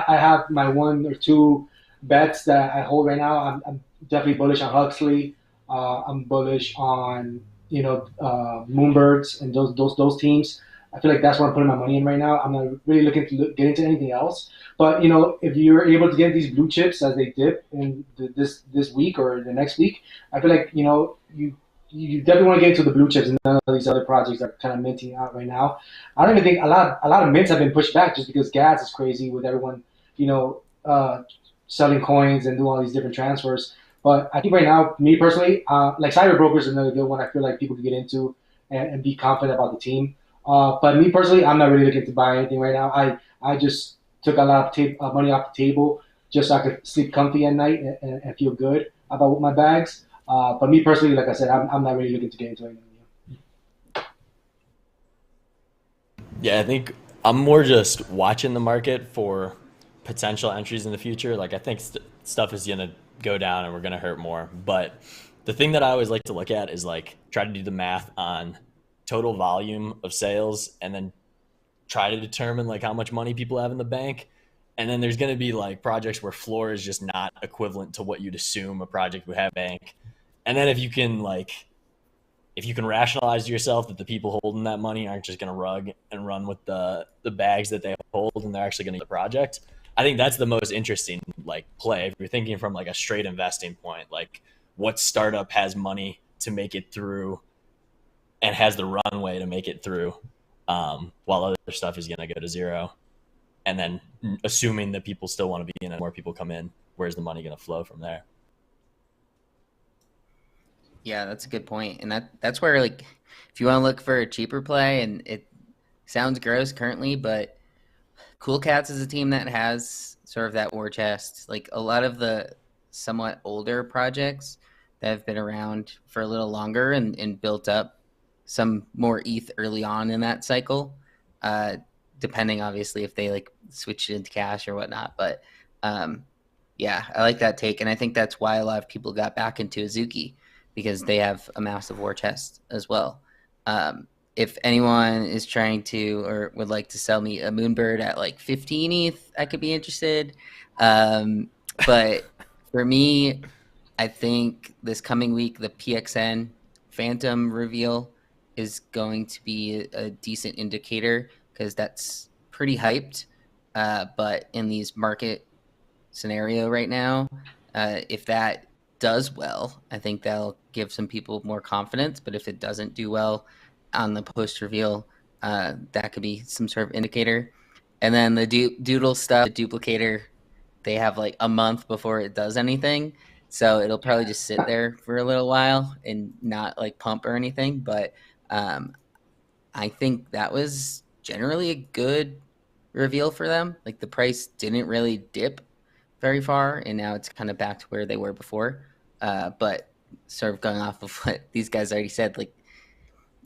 have my one or two bets that I hold right now. I'm definitely bullish on Huxley. I'm bullish on Moonbirds and those teams. I feel like that's what I'm putting my money in right now. I'm not really looking to get into anything else. But if you're able to get these blue chips as they dip in this week or the next week, I feel like you definitely want to get into the blue chips and none of these other projects are kind of minting out right now. I don't even think a lot of mints have been pushed back just because gas is crazy with everyone selling coins and doing all these different transfers. But I think right now, me personally, like Cyber Brokers is another good one. I feel like people can get into and be confident about the team. But me personally, I'm not really looking to buy anything right now. I just took a lot of money off the table just so I could sleep comfy at night and feel good about my bags. But me personally, like I said, I'm not really looking to get into anything. Yeah, I think I'm more just watching the market for potential entries in the future. Like I think stuff is gonna go down and we're gonna hurt more. But the thing that I always like to look at is like try to do the math on total volume of sales and then try to determine like how much money people have in the bank. And then there's going to be like projects where floor is just not equivalent to what you'd assume a project would have bank. And then if you can rationalize to yourself that the people holding that money aren't just going to rug and run with the bags that they hold and they're actually going to get the project, I think that's the most interesting like play. If you're thinking from like a straight investing point, like what startup has money to make it through and has the runway to make it through while other stuff is going to go to zero. and then assuming that people still want to be in and more people come in, where's the money going to flow from there? Yeah, that's a good point. And that's where, like, if you want to look for a cheaper play, and it sounds gross currently, but Cool Cats is a team that has sort of that war chest. Like a lot of the somewhat older projects that have been around for a little longer and built up some more ETH early on in that cycle, depending obviously if they like switch it into cash or whatnot. But yeah, I like that take. And I think that's why a lot of people got back into Azuki, because they have a massive war chest as well. If anyone is trying to or would like to sell me a Moonbird at like 15 ETH, I could be interested. But for me, I think this coming week, the PXN Phantom reveal is going to be a decent indicator, because that's pretty hyped. But in these market scenario right now, if that does well, I think that'll give some people more confidence. But if it doesn't do well on the post reveal, that could be some sort of indicator. And then the doodle stuff, the duplicator, they have like a month before it does anything, so it'll probably just sit there for a little while and not like pump or anything. But I think that was generally a good reveal for them. Like the price didn't really dip very far, and now it's kind of back to where they were before. But sort of going off of what these guys already said, like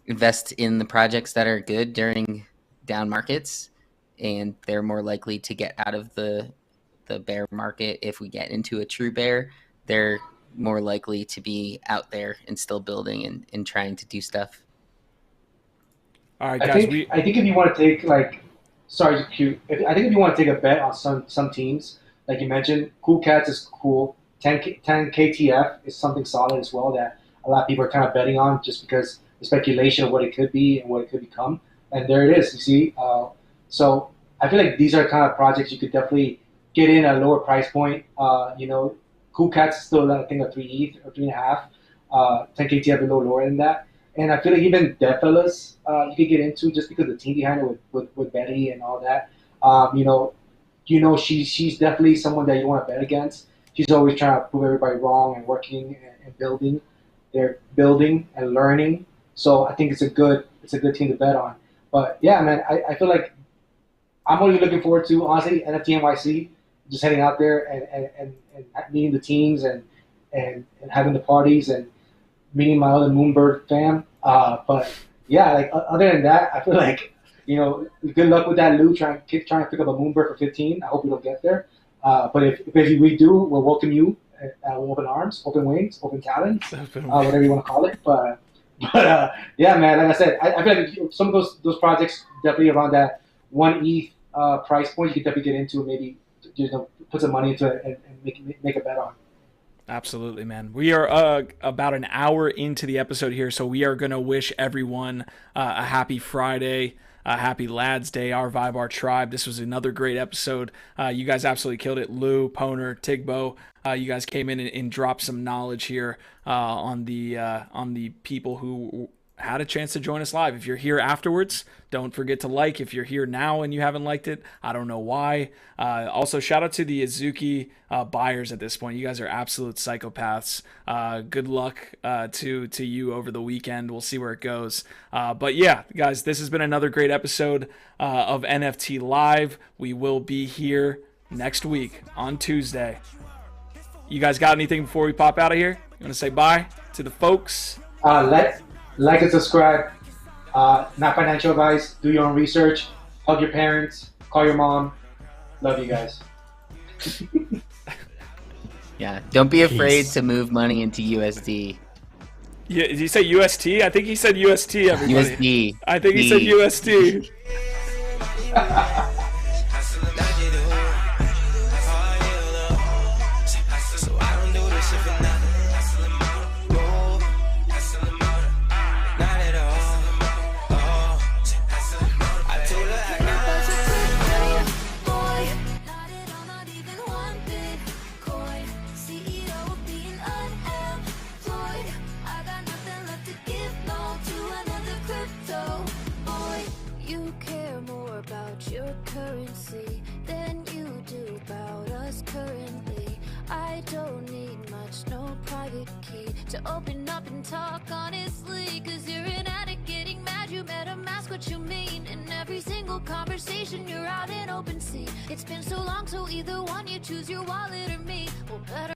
invest in the projects that are good during down markets, and they're more likely to get out of the bear market. If we get into a true bear, they're more likely to be out there and still building and trying to do stuff. All right, guys. I think if you want to take I think if you want to take a bet on some teams, like you mentioned, Cool Cats is cool. 10 KTF is something solid as well that a lot of people are kind of betting on, just because the speculation of what it could be and what it could become. And there it is, you see. So I feel like these are kind of projects you could definitely get in at a lower price point. Cool Cats is still, I think, a 3 ETH or 3.5. 10 KTF a little lower than that. And I feel like even Deadfellas you could get into, just because the team behind it with Betty and all that. She's definitely someone that you want to bet against. She's always trying to prove everybody wrong and working and building. They're building and learning. So I think it's a good team to bet on. But yeah, man, I feel like I'm only looking forward to, honestly, NFT NYC, just heading out there and meeting the teams and having the parties and meeting my other Moonbird fam. But yeah, like other than that, I feel like, good luck with that, Lou, trying to pick up a Moonbird for 15. I hope we don't get there. But if we do, we'll welcome you with open arms, open wings, open talons, whatever you want to call it. But yeah, man, like I said, I feel like some of those projects definitely around that 1 ETH price point, you can definitely get into, maybe put some money into it and make a bet on. Absolutely, man. We are about an hour into the episode here, so we are going to wish everyone a happy Friday, a happy LADZ Day, our vibe, our tribe. This was another great episode. You guys absolutely killed it. Lou, Poner, Tigbo, you guys came in and dropped some knowledge here on the people who had a chance to join us live. If you're here afterwards, don't forget to like. If you're here now and you haven't liked it, I don't know why. Also, shout out to the Azuki buyers at this point. You guys are absolute psychopaths. Good luck to you over the weekend. We'll see where it goes. But yeah, guys, this has been another great episode of NFT Live. We will be here next week on Tuesday. You guys got anything before we pop out of here? You want to say bye to the folks? Like and subscribe. Not financial advice. Do your own research. Hug your parents. Call your mom. Love you guys. Yeah, don't be afraid to move money into USD. Yeah, did he say UST? I think he said UST, everybody. USD. I think he said UST. You care more about your to open up and talk honestly. Cause you're an addict getting mad, you better mask what you mean. In every single conversation, you're out in open sea. It's been so long, so either one, you choose your wallet or me. Well, better.